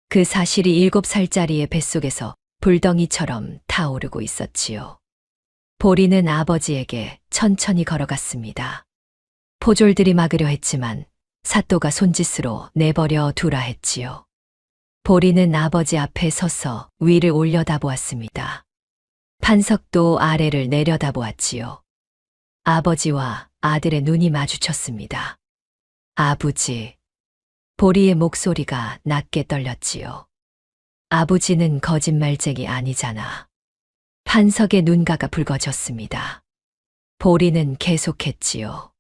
그 사실이 7살짜리의 뱃속에서 불덩이처럼 타오르고 있었지요. 보리는 아버지에게 천천히 걸어갔습니다. 포졸들이 막으려 했지만 사또가 손짓으로 내버려 두라 했지요. 보리는 아버지 앞에 서서 위를 올려다보았습니다. 판석도 아래를 내려다보았지요. 아버지와 아들의 눈이 마주쳤습니다. 아버지. 보리의 목소리가 낮게 떨렸지요. 아버지는 거짓말쟁이 아니잖아. 판석의 눈가가 붉어졌습니다. 보리는 계속했지요.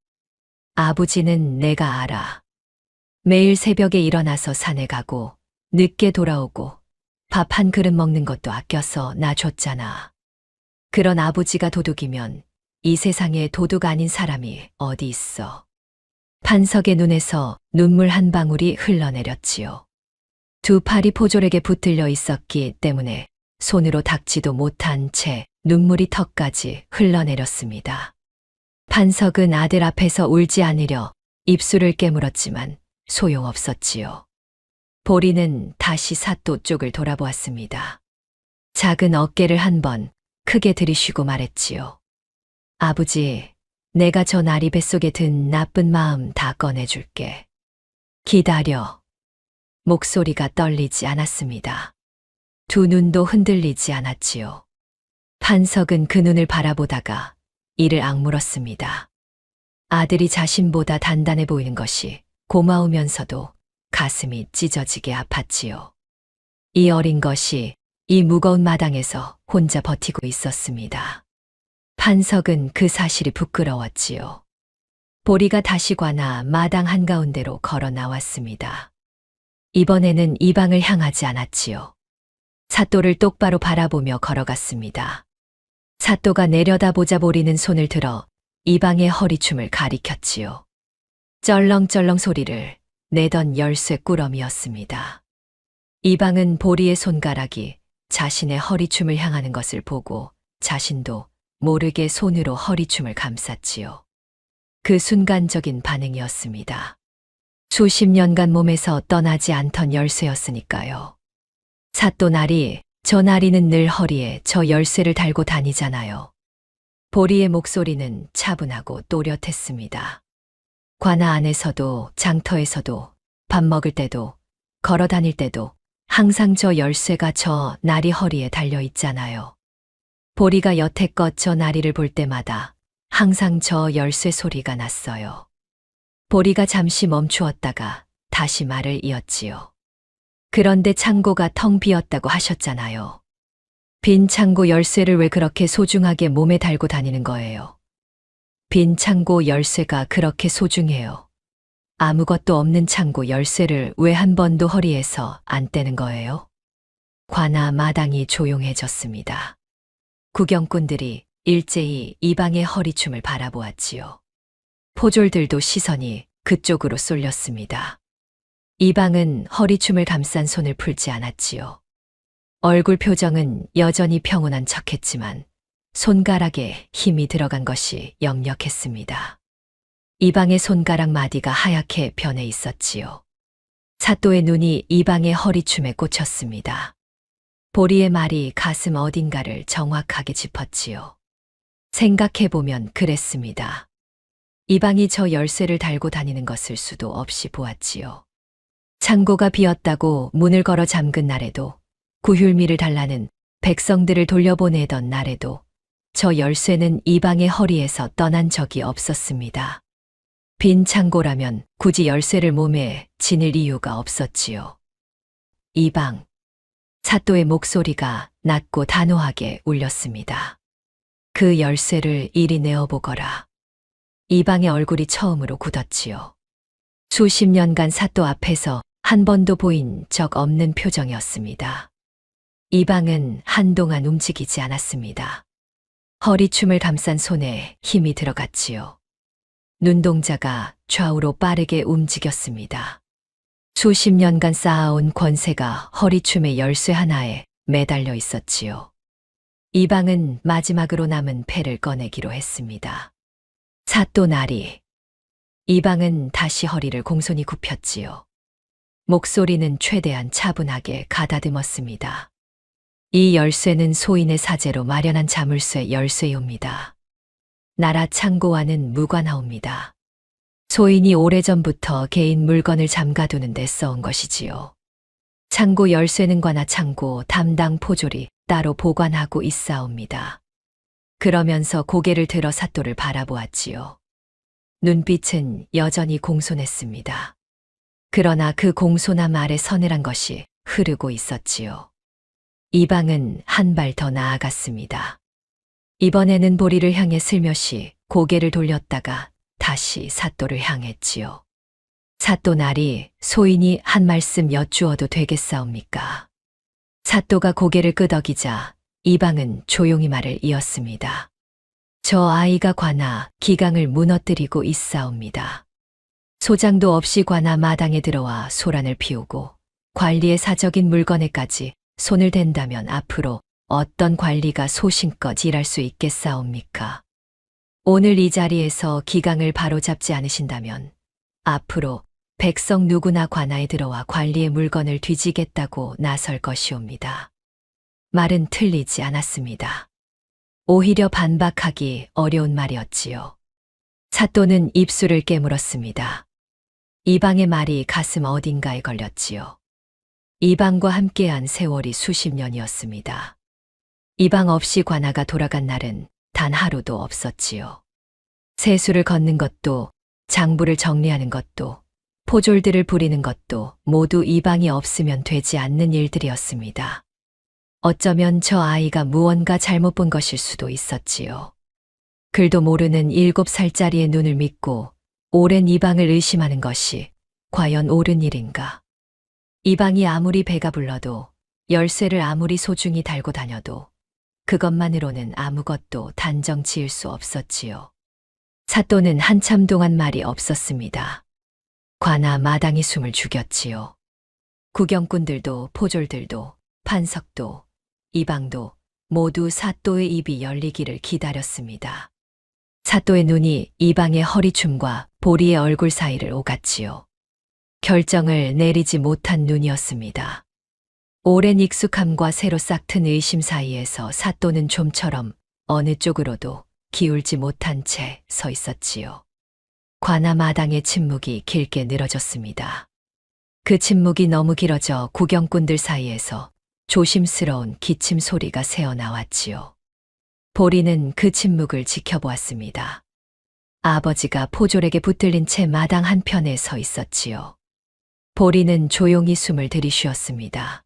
아버지는 내가 알아. 매일 새벽에 일어나서 산에 가고 늦게 돌아오고 밥 한 그릇 먹는 것도 아껴서 나 줬잖아. 그런 아버지가 도둑이면 이 세상에 도둑 아닌 사람이 어디 있어. 판석의 눈에서 눈물 한 방울이 흘러내렸지요. 두 팔이 포졸에게 붙들려 있었기 때문에 손으로 닦지도 못한 채 눈물이 턱까지 흘러내렸습니다. 판석은 아들 앞에서 울지 않으려 입술을 깨물었지만 소용없었지요. 보리는 다시 사또 쪽을 돌아보았습니다. 작은 어깨를 한번 크게 들이쉬고 말했지요. 아버지, 내가 저 나리 뱃속에 든 나쁜 마음 다 꺼내줄게. 기다려. 목소리가 떨리지 않았습니다. 두 눈도 흔들리지 않았지요. 판석은 그 눈을 바라보다가 이를 악물었습니다. 아들이 자신보다 단단해 보이는 것이 고마우면서도 가슴이 찢어지게 아팠지요. 이 어린 것이 이 무거운 마당에서 혼자 버티고 있었습니다. 판석은 그 사실이 부끄러웠지요. 보리가 다시 관아 마당 한가운데로 걸어 나왔습니다. 이번에는 이방을 향하지 않았지요. 사또를 똑바로 바라보며 걸어갔습니다. 사또가 내려다보자 보리는 손을 들어 이방의 허리춤을 가리켰지요. 쩔렁쩔렁 소리를 내던 열쇠 꾸러미였습니다. 이방은 보리의 손가락이 자신의 허리춤을 향하는 것을 보고 자신도 모르게 손으로 허리춤을 감쌌지요. 그 순간적인 반응이었습니다. 수십 년간 몸에서 떠나지 않던 열쇠였으니까요. 사또 나리, 저 나리는 늘 허리에 저 열쇠를 달고 다니잖아요. 보리의 목소리는 차분하고 또렷했습니다. 관아 안에서도 장터에서도 밥 먹을 때도 걸어 다닐 때도 항상 저 열쇠가 저 나리 허리에 달려 있잖아요. 보리가 여태껏 저 나리를 볼 때마다 항상 저 열쇠 소리가 났어요. 보리가 잠시 멈추었다가 다시 말을 이었지요. 그런데 창고가 텅 비었다고 하셨잖아요. 빈 창고 열쇠를 왜 그렇게 소중하게 몸에 달고 다니는 거예요? 빈 창고 열쇠가 그렇게 소중해요. 아무것도 없는 창고 열쇠를 왜 한 번도 허리에서 안 떼는 거예요? 관아 마당이 조용해졌습니다. 구경꾼들이 일제히 이방의 허리춤을 바라보았지요. 포졸들도 시선이 그쪽으로 쏠렸습니다. 이방은 허리춤을 감싼 손을 풀지 않았지요. 얼굴 표정은 여전히 평온한 척했지만 손가락에 힘이 들어간 것이 역력했습니다. 이방의 손가락 마디가 하얗게 변해 있었지요. 사또의 눈이 이방의 허리춤에 꽂혔습니다. 보리의 말이 가슴 어딘가를 정확하게 짚었지요. 생각해보면 그랬습니다. 이방이 저 열쇠를 달고 다니는 것을 수도 없이 보았지요. 창고가 비었다고 문을 걸어 잠근 날에도, 구휼미를 달라는 백성들을 돌려보내던 날에도 저 열쇠는 이방의 허리에서 떠난 적이 없었습니다. 빈 창고라면 굳이 열쇠를 몸에 지닐 이유가 없었지요. 이방. 사또의 목소리가 낮고 단호하게 울렸습니다. 그 열쇠를 이리 내어보거라. 이방의 얼굴이 처음으로 굳었지요. 수십 년간 사또 앞에서 한 번도 보인 적 없는 표정이었습니다. 이방은 한동안 움직이지 않았습니다. 허리춤을 감싼 손에 힘이 들어갔지요. 눈동자가 좌우로 빠르게 움직였습니다. 수십 년간 쌓아온 권세가 허리춤의 열쇠 하나에 매달려 있었지요. 이방은 마지막으로 남은 패를 꺼내기로 했습니다. 사또나리. 이방은 다시 허리를 공손히 굽혔지요. 목소리는 최대한 차분하게 가다듬었습니다. 이 열쇠는 소인의 사제로 마련한 자물쇠 열쇠요입니다. 나라 창고와는 무관하옵니다. 소인이 오래전부터 개인 물건을 잠가두는 데 써온 것이지요. 창고 열쇠는 관아 창고 담당 포졸이 따로 보관하고 있사옵니다. 그러면서 고개를 들어 사또를 바라보았지요. 눈빛은 여전히 공손했습니다. 그러나 그 공손함 아래 서늘한 것이 흐르고 있었지요. 이방은 한 발 더 나아갔습니다. 이번에는 보리를 향해 슬며시 고개를 돌렸다가 다시 사또를 향했지요. 사또나리, 소인이 한 말씀 여쭈어도 되겠사옵니까? 사또가 고개를 끄덕이자 이방은 조용히 말을 이었습니다. 저 아이가 관아 기강을 무너뜨리고 있사옵니다. 소장도 없이 관아 마당에 들어와 소란을 피우고 관리의 사적인 물건에까지 손을 댄다면 앞으로 어떤 관리가 소신껏 일할 수 있겠사옵니까? 오늘 이 자리에서 기강을 바로잡지 않으신다면 앞으로 백성 누구나 관아에 들어와 관리의 물건을 뒤지겠다고 나설 것이옵니다. 말은 틀리지 않았습니다. 오히려 반박하기 어려운 말이었지요. 사또는 입술을 깨물었습니다. 이방의 말이 가슴 어딘가에 걸렸지요. 이방과 함께한 세월이 수십 년이었습니다. 이방 없이 관아가 돌아간 날은 단 하루도 없었지요. 세수를 걷는 것도, 장부를 정리하는 것도, 포졸들을 부리는 것도 모두 이방이 없으면 되지 않는 일들이었습니다. 어쩌면 저 아이가 무언가 잘못 본 것일 수도 있었지요. 글도 모르는 7살짜리의 눈을 믿고 오랜 이방을 의심하는 것이 과연 옳은 일인가? 이방이 아무리 배가 불러도 열쇠를 아무리 소중히 달고 다녀도 그것만으로는 아무것도 단정 지을 수 없었지요. 사또는 한참 동안 말이 없었습니다. 관아 마당이 숨을 죽였지요. 구경꾼들도 포졸들도 판석도 이방도 모두 사또의 입이 열리기를 기다렸습니다. 사또의 눈이 이방의 허리춤과 보리의 얼굴 사이를 오갔지요. 결정을 내리지 못한 눈이었습니다. 오랜 익숙함과 새로 싹튼 의심 사이에서 사또는 좀처럼 어느 쪽으로도 기울지 못한 채 서 있었지요. 관아 마당의 침묵이 길게 늘어졌습니다. 그 침묵이 너무 길어져 구경꾼들 사이에서 조심스러운 기침 소리가 새어나왔지요. 보리는 그 침묵을 지켜보았습니다. 아버지가 포졸에게 붙들린 채 마당 한편에 서 있었지요. 보리는 조용히 숨을 들이쉬었습니다.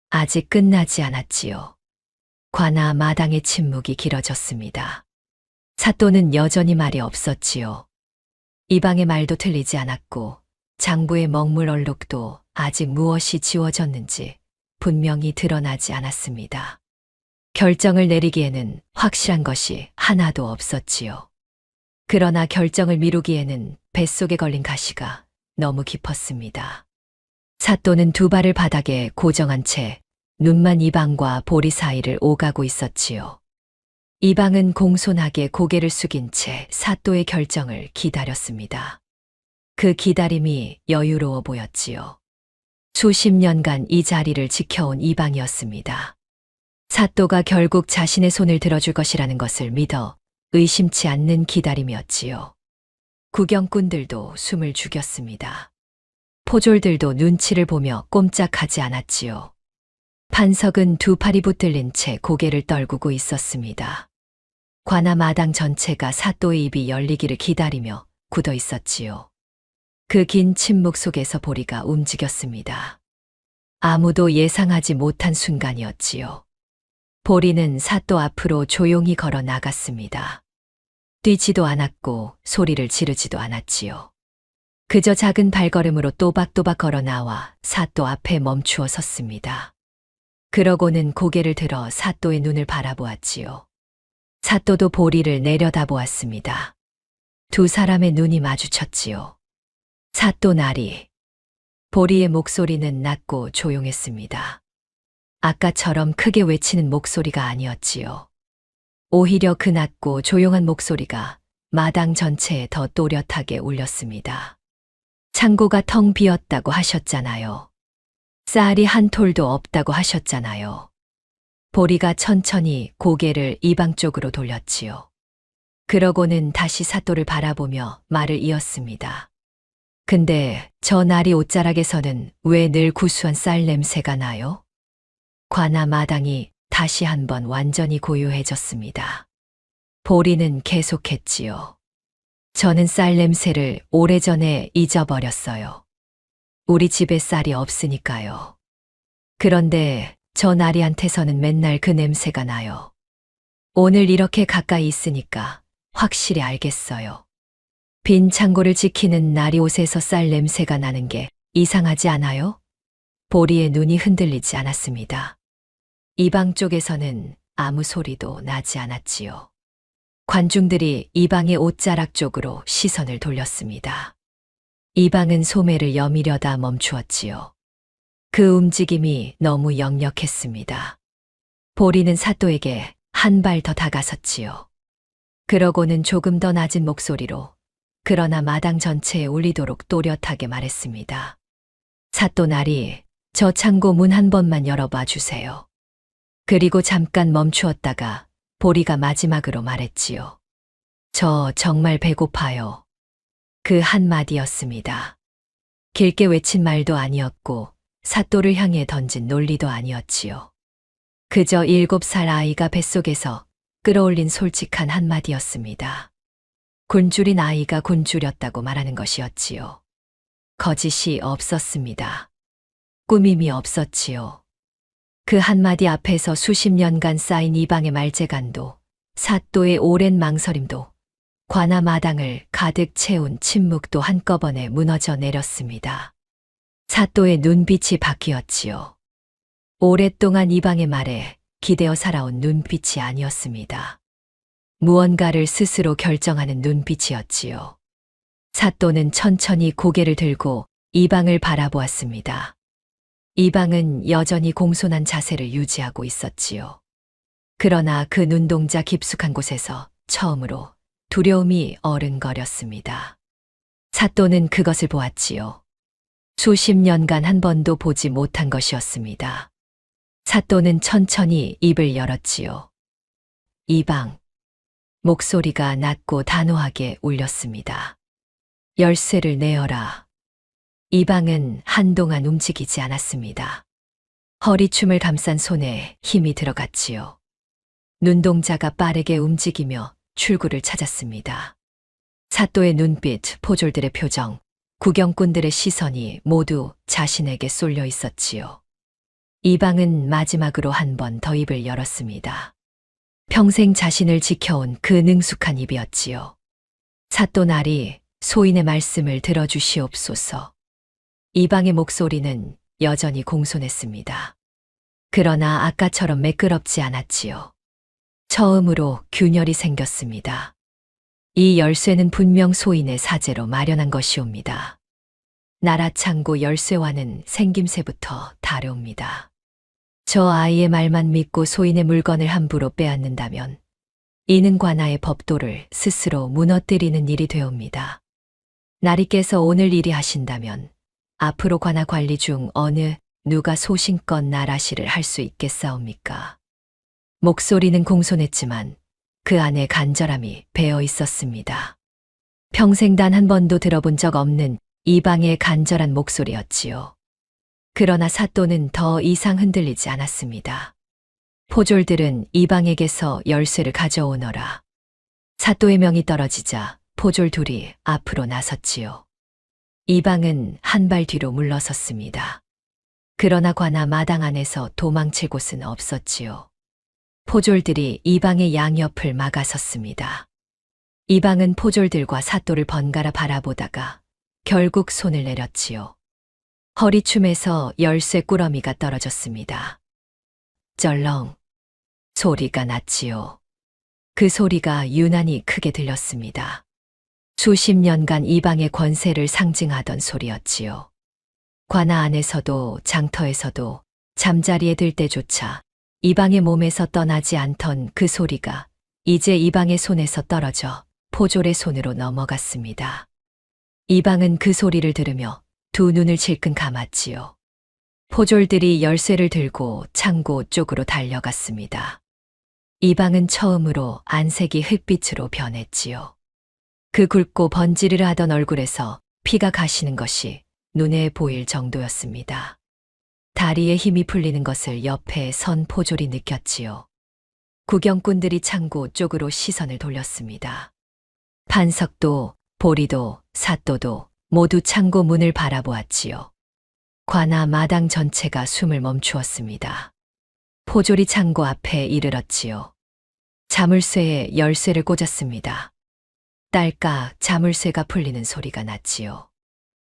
아직 끝나지 않았지요. 관아 마당의 침묵이 길어졌습니다. 사또는 여전히 말이 없었지요. 이방의 말도 틀리지 않았고 장부의 먹물 얼룩도 아직 무엇이 지워졌는지 분명히 드러나지 않았습니다. 결정을 내리기에는 확실한 것이 하나도 없었지요. 그러나 결정을 미루기에는 뱃속에 걸린 가시가 너무 깊었습니다. 사또는 두 발을 바닥에 고정한 채 눈만 이방과 보리 사이를 오가고 있었지요. 이방은 공손하게 고개를 숙인 채 사또의 결정을 기다렸습니다. 그 기다림이 여유로워 보였지요. 수십 년간 이 자리를 지켜온 이방이었습니다. 사또가 결국 자신의 손을 들어줄 것이라는 것을 믿어 의심치 않는 기다림이었지요. 구경꾼들도 숨을 죽였습니다. 포졸들도 눈치를 보며 꼼짝하지 않았지요. 판석은 두 팔이 붙들린 채 고개를 떨구고 있었습니다. 관아 마당 전체가 사또의 입이 열리기를 기다리며 굳어 있었지요. 그 긴 침묵 속에서 보리가 움직였습니다. 아무도 예상하지 못한 순간이었지요. 보리는 사또 앞으로 조용히 걸어 나갔습니다. 뛰지도 않았고 소리를 지르지도 않았지요. 그저 작은 발걸음으로 또박또박 걸어 나와 사또 앞에 멈추어 섰습니다. 그러고는 고개를 들어 사또의 눈을 바라보았지요. 사또도 보리를 내려다보았습니다. 두 사람의 눈이 마주쳤지요. 사또 나리. 보리의 목소리는 낮고 조용했습니다. 아까처럼 크게 외치는 목소리가 아니었지요. 오히려 그 낮고 조용한 목소리가 마당 전체에 더 또렷하게 울렸습니다. 창고가 텅 비었다고 하셨잖아요. 쌀이 한 톨도 없다고 하셨잖아요. 보리가 천천히 고개를 이방 쪽으로 돌렸지요. 그러고는 다시 사또를 바라보며 말을 이었습니다. 근데 저 나리 옷자락에서는 왜 늘 구수한 쌀 냄새가 나요? 관아 마당이 다시 한번 완전히 고요해졌습니다. 보리는 계속했지요. 저는 쌀 냄새를 오래전에 잊어버렸어요. 우리 집에 쌀이 없으니까요. 그런데 저 나리한테서는 맨날 그 냄새가 나요. 오늘 이렇게 가까이 있으니까 확실히 알겠어요. 빈 창고를 지키는 나리 옷에서 쌀 냄새가 나는 게 이상하지 않아요? 보리의 눈이 흔들리지 않았습니다. 이방 쪽에서는 아무 소리도 나지 않았지요. 관중들이 이방의 옷자락 쪽으로 시선을 돌렸습니다. 이방은 소매를 여미려다 멈추었지요. 그 움직임이 너무 역력했습니다. 보리는 사또에게 한 발 더 다가섰지요. 그러고는 조금 더 낮은 목소리로 그러나 마당 전체에 울리도록 또렷하게 말했습니다. 사또 나리, 저 창고 문 한 번만 열어봐 주세요. 그리고 잠깐 멈추었다가 보리가 마지막으로 말했지요. 저 정말 배고파요. 그 한마디였습니다. 길게 외친 말도 아니었고 사또를 향해 던진 논리도 아니었지요. 그저 7살 아이가 뱃속에서 끌어올린 솔직한 한마디였습니다. 굶주린 아이가 굶주렸다고 말하는 것이었지요. 거짓이 없었습니다. 꾸밈이 없었지요. 그 한마디 앞에서 수십 년간 쌓인 이방의 말재간도, 사또의 오랜 망설임도, 관아 마당을 가득 채운 침묵도 한꺼번에 무너져 내렸습니다. 사또의 눈빛이 바뀌었지요. 오랫동안 이방의 말에 기대어 살아온 눈빛이 아니었습니다. 무언가를 스스로 결정하는 눈빛이었지요. 사또는 천천히 고개를 들고 이방을 바라보았습니다. 이방은 여전히 공손한 자세를 유지하고 있었지요. 그러나 그 눈동자 깊숙한 곳에서 처음으로 두려움이 어른거렸습니다. 사또는 그것을 보았지요. 수십 년간 한 번도 보지 못한 것이었습니다. 사또는 천천히 입을 열었지요. 이방. 목소리가 낮고 단호하게 울렸습니다. 열쇠를 내어라. 이방은 한동안 움직이지 않았습니다. 허리춤을 감싼 손에 힘이 들어갔지요. 눈동자가 빠르게 움직이며 출구를 찾았습니다. 사또의 눈빛, 포졸들의 표정, 구경꾼들의 시선이 모두 자신에게 쏠려 있었지요. 이방은 마지막으로 한 번 더 입을 열었습니다. 평생 자신을 지켜온 그 능숙한 입이었지요. 사또 나리, 소인의 말씀을 들어주시옵소서. 이방의 목소리는 여전히 공손했습니다. 그러나 아까처럼 매끄럽지 않았지요. 처음으로 균열이 생겼습니다. 이 열쇠는 분명 소인의 사제로 마련한 것이옵니다. 나라 창고 열쇠와는 생김새부터 다르옵니다. 저 아이의 말만 믿고 소인의 물건을 함부로 빼앗는다면 이는 관아의 법도를 스스로 무너뜨리는 일이 되옵니다. 나리께서 오늘 일이 하신다면 앞으로 관아 관리 중 어느 누가 소신껏 나라시를 할 수 있겠사옵니까? 목소리는 공손했지만 그 안에 간절함이 배어 있었습니다. 평생 단 한 번도 들어본 적 없는 이방의 간절한 목소리였지요. 그러나 사또는 더 이상 흔들리지 않았습니다. 포졸들은 이방에게서 열쇠를 가져오너라. 사또의 명이 떨어지자 포졸 둘이 앞으로 나섰지요. 이방은 한 발 뒤로 물러섰습니다. 그러나 관아 마당 안에서 도망칠 곳은 없었지요. 포졸들이 이방의 양옆을 막아섰습니다. 이방은 포졸들과 사또를 번갈아 바라보다가 결국 손을 내렸지요. 허리춤에서 열쇠 꾸러미가 떨어졌습니다. 쩔렁 소리가 났지요. 그 소리가 유난히 크게 들렸습니다. 수십 년간 이방의 권세를 상징하던 소리였지요. 관아 안에서도 장터에서도 잠자리에 들 때조차 이방의 몸에서 떠나지 않던 그 소리가 이제 이방의 손에서 떨어져 포졸의 손으로 넘어갔습니다. 이방은 그 소리를 들으며 두 눈을 질끈 감았지요. 포졸들이 열쇠를 들고 창고 쪽으로 달려갔습니다. 이방은 처음으로 안색이 흑빛으로 변했지요. 그 굵고 번지르르 하던 얼굴에서 피가 가시는 것이 눈에 보일 정도였습니다. 다리에 힘이 풀리는 것을 옆에 선 포졸이 느꼈지요. 구경꾼들이 창고 쪽으로 시선을 돌렸습니다. 판석도, 보리도, 사또도 모두 창고 문을 바라보았지요. 관아 마당 전체가 숨을 멈추었습니다. 포졸이 창고 앞에 이르렀지요. 자물쇠에 열쇠를 꽂았습니다. 딸깍 자물쇠가 풀리는 소리가 났지요.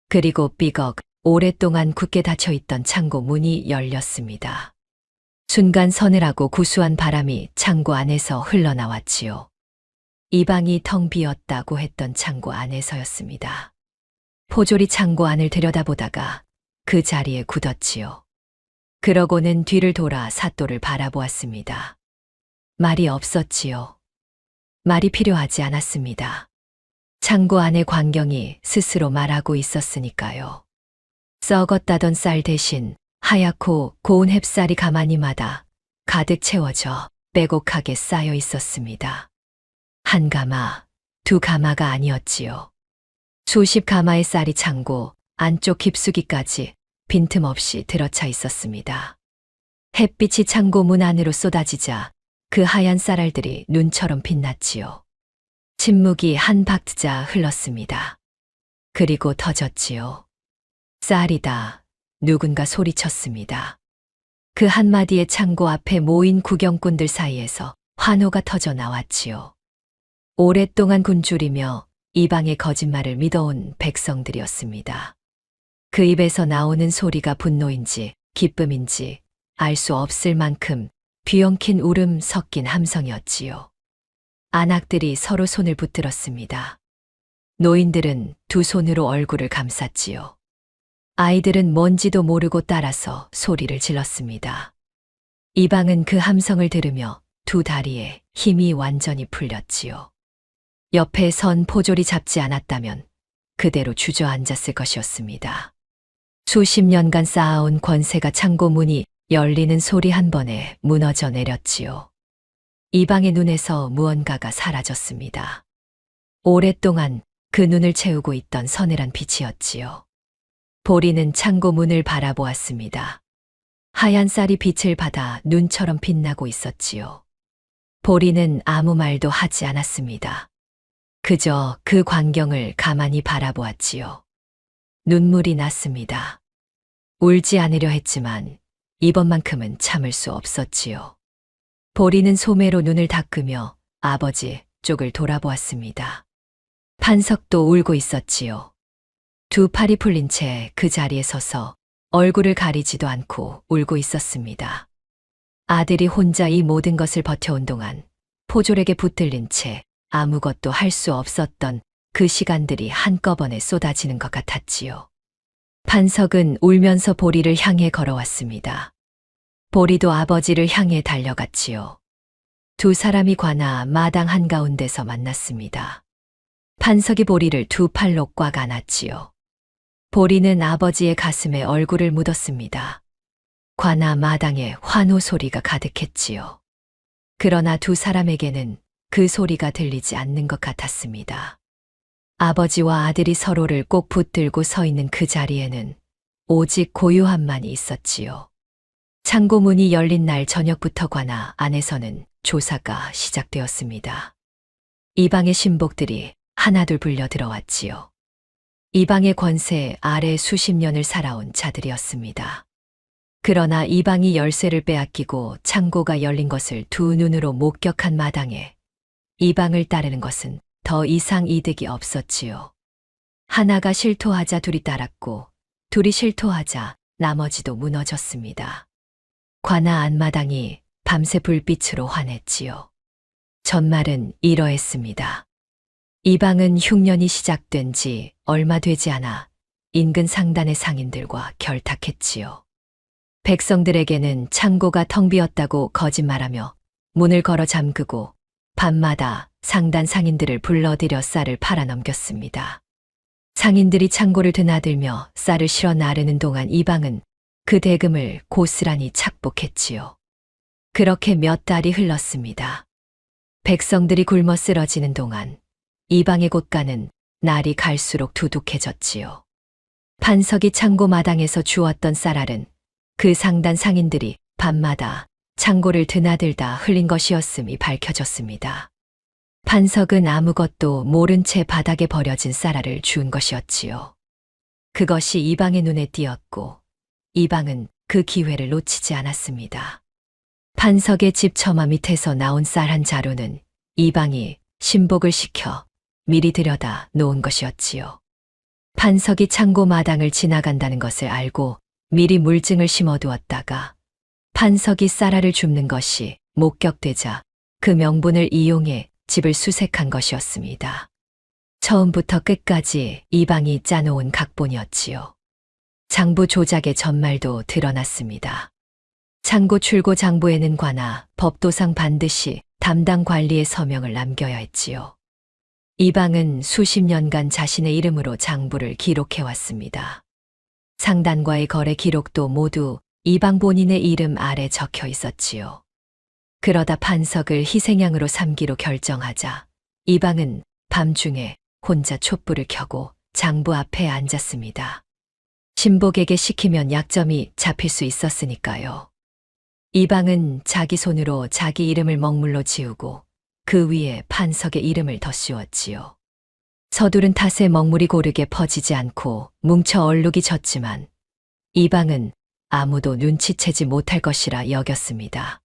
그리고 삐걱 오랫동안 굳게 닫혀있던 창고 문이 열렸습니다. 순간 서늘하고 구수한 바람이 창고 안에서 흘러나왔지요. 이 방이 텅 비었다고 했던 창고 안에서였습니다. 포졸이 창고 안을 들여다보다가 그 자리에 굳었지요. 그러고는 뒤를 돌아 사또를 바라보았습니다. 말이 없었지요. 말이 필요하지 않았습니다. 창고 안의 광경이 스스로 말하고 있었으니까요. 썩었다던 쌀 대신 하얗고 고운 햅쌀이 가마니마다 가득 채워져 빼곡하게 쌓여 있었습니다. 한 가마, 두 가마가 아니었지요. 수십 가마의 쌀이 창고 안쪽 깊숙이까지 빈틈없이 들어차 있었습니다. 햇빛이 창고 문 안으로 쏟아지자 그 하얀 쌀알들이 눈처럼 빛났지요. 침묵이 한 박자 흘렀습니다. 그리고 터졌지요. 쌀이다. 누군가 소리쳤습니다. 그 한마디에 창고 앞에 모인 구경꾼들 사이에서 환호가 터져 나왔지요. 오랫동안 굶주리며 이방의 거짓말을 믿어온 백성들이었습니다. 그 입에서 나오는 소리가 분노인지 기쁨인지 알 수 없을 만큼 뒤엉킨 울음 섞인 함성이었지요. 안악들이 서로 손을 붙들었습니다. 노인들은 두 손으로 얼굴을 감쌌지요. 아이들은 뭔지도 모르고 따라서 소리를 질렀습니다. 이방은 그 함성을 들으며 두 다리에 힘이 완전히 풀렸지요. 옆에 선 포졸이 잡지 않았다면 그대로 주저앉았을 것이었습니다. 수십 년간 쌓아온 권세가 창고 문이 열리는 소리 한 번에 무너져 내렸지요. 이방의 눈에서 무언가가 사라졌습니다. 오랫동안 그 눈을 채우고 있던 서늘한 빛이었지요. 보리는 창고 문을 바라보았습니다. 하얀 쌀이 빛을 받아 눈처럼 빛나고 있었지요. 보리는 아무 말도 하지 않았습니다. 그저 그 광경을 가만히 바라보았지요. 눈물이 났습니다. 울지 않으려 했지만 이번만큼은 참을 수 없었지요. 보리는 소매로 눈을 닦으며 아버지 쪽을 돌아보았습니다. 판석도 울고 있었지요. 두 팔이 풀린 채 그 자리에 서서 얼굴을 가리지도 않고 울고 있었습니다. 아들이 혼자 이 모든 것을 버텨온 동안 포졸에게 붙들린 채 아무것도 할 수 없었던 그 시간들이 한꺼번에 쏟아지는 것 같았지요. 판석은 울면서 보리를 향해 걸어왔습니다. 보리도 아버지를 향해 달려갔지요. 두 사람이 관아 마당 한가운데서 만났습니다. 판석이 보리를 두 팔로 꽉 안았지요. 보리는 아버지의 가슴에 얼굴을 묻었습니다. 관아 마당에 환호 소리가 가득했지요. 그러나 두 사람에게는 그 소리가 들리지 않는 것 같았습니다. 아버지와 아들이 서로를 꼭 붙들고 서 있는 그 자리에는 오직 고요함만이 있었지요. 창고 문이 열린 날 저녁부터 관아 안에서는 조사가 시작되었습니다. 이방의 신복들이 하나둘 불려 들어왔지요. 이방의 권세 아래 수십 년을 살아온 자들이었습니다. 그러나 이방이 열쇠를 빼앗기고 창고가 열린 것을 두 눈으로 목격한 마당에 이방을 따르는 것은 더 이상 이득이 없었지요. 하나가 실토하자 둘이 따랐고 둘이 실토하자 나머지도 무너졌습니다. 관아 안마당이 밤새 불빛으로 환했지요. 전말은 이러했습니다. 이방은 흉년이 시작된 지 얼마 되지 않아 인근 상단의 상인들과 결탁했지요. 백성들에게는 창고가 텅 비었다고 거짓말하며 문을 걸어 잠그고 밤마다 상단 상인들을 불러들여 쌀을 팔아넘겼습니다. 상인들이 창고를 드나들며 쌀을 실어 나르는 동안 이방은 그 대금을 고스란히 착복했지요. 그렇게 몇 달이 흘렀습니다. 백성들이 굶어 쓰러지는 동안 이방의 곳간은 날이 갈수록 두둑해졌지요. 판석이 창고 마당에서 주웠던 쌀알은 그 상단 상인들이 밤마다 창고를 드나들다 흘린 것이었음이 밝혀졌습니다. 판석은 아무것도 모른 채 바닥에 버려진 쌀알을 주운 것이었지요. 그것이 이방의 눈에 띄었고 이방은 그 기회를 놓치지 않았습니다. 판석의 집 처마 밑에서 나온 쌀 한 자루는 이방이 신복을 시켜 미리 들여다 놓은 것이었지요. 판석이 창고 마당을 지나간다는 것을 알고 미리 물증을 심어두었다가 판석이 쌀알을 줍는 것이 목격되자 그 명분을 이용해 집을 수색한 것이었습니다. 처음부터 끝까지 이방이 짜놓은 각본이었지요. 장부 조작의 전말도 드러났습니다. 창고 출고 장부에는 관아, 법도상 반드시 담당 관리의 서명을 남겨야 했지요. 이방은 수십 년간 자신의 이름으로 장부를 기록해왔습니다. 상단과의 거래 기록도 모두 이방 본인의 이름 아래 적혀 있었지요. 그러다 판석을 희생양으로 삼기로 결정하자 이방은 밤중에 혼자 촛불을 켜고 장부 앞에 앉았습니다. 신복에게 시키면 약점이 잡힐 수 있었으니까요. 이방은 자기 손으로 자기 이름을 먹물로 지우고 그 위에 판석의 이름을 덧씌웠지요. 서두른 탓에 먹물이 고르게 퍼지지 않고 뭉쳐 얼룩이 졌지만 이방은 아무도 눈치채지 못할 것이라 여겼습니다.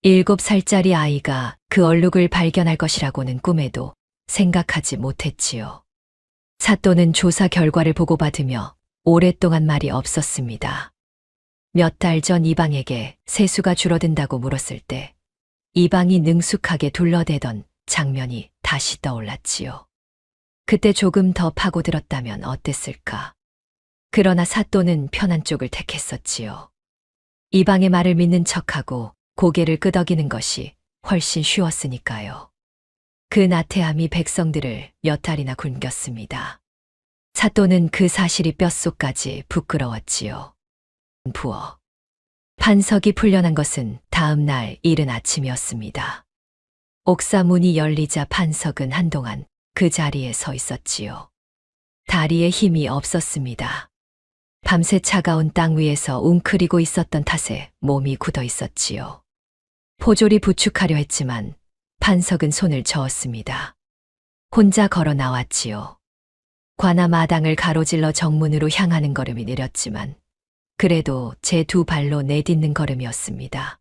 7살짜리 아이가 그 얼룩을 발견할 것이라고는 꿈에도 생각하지 못했지요. 사또는 조사 결과를 보고받으며 오랫동안 말이 없었습니다. 몇 달 전 이방에게 세수가 줄어든다고 물었을 때 이방이 능숙하게 둘러대던 장면이 다시 떠올랐지요. 그때 조금 더 파고들었다면 어땠을까? 그러나 사또는 편한 쪽을 택했었지요. 이방의 말을 믿는 척하고 고개를 끄덕이는 것이 훨씬 쉬웠으니까요. 그 나태함이 백성들을 몇 달이나 굶겼습니다. 사또는 그 사실이 뼛속까지 부끄러웠지요. 부어. 판석이 풀려난 것은 다음 날 이른 아침이었습니다. 옥사 문이 열리자 판석은 한동안 그 자리에 서 있었지요. 다리에 힘이 없었습니다. 밤새 차가운 땅 위에서 웅크리고 있었던 탓에 몸이 굳어 있었지요. 포졸이 부축하려 했지만 판석은 손을 저었습니다. 혼자 걸어 나왔지요. 관아 마당을 가로질러 정문으로 향하는 걸음이 느렸지만 그래도 제 두 발로 내딛는 걸음이었습니다.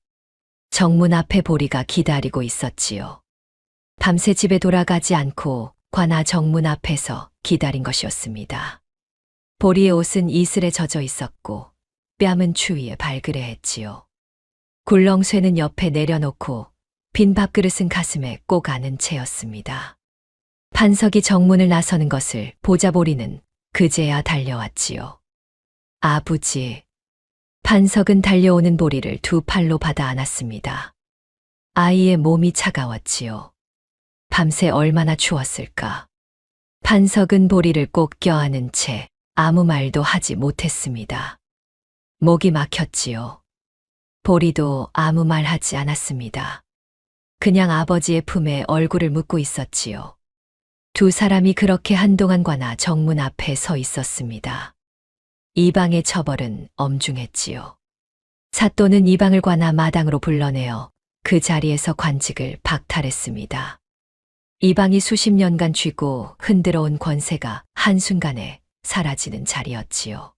정문 앞에 보리가 기다리고 있었지요. 밤새 집에 돌아가지 않고 관아 정문 앞에서 기다린 것이었습니다. 보리의 옷은 이슬에 젖어 있었고 뺨은 추위에 발그레했지요. 굴렁쇠는 옆에 내려놓고 빈 밥그릇은 가슴에 꼭 안은 채였습니다. 판석이 정문을 나서는 것을 보자 보리는 그제야 달려왔지요. 아버지. 판석은 달려오는 보리를 두 팔로 받아 안았습니다. 아이의 몸이 차가웠지요. 밤새 얼마나 추웠을까. 판석은 보리를 꼭 껴안은 채 아무 말도 하지 못했습니다. 목이 막혔지요. 보리도 아무 말 하지 않았습니다. 그냥 아버지의 품에 얼굴을 묻고 있었지요. 두 사람이 그렇게 한동안 관아 정문 앞에 서 있었습니다. 이방의 처벌은 엄중했지요. 사또는 이방을 관아 마당으로 불러내어 그 자리에서 관직을 박탈했습니다. 이방이 수십 년간 쥐고 흔들어온 권세가 한순간에 사라지는 자리였지요.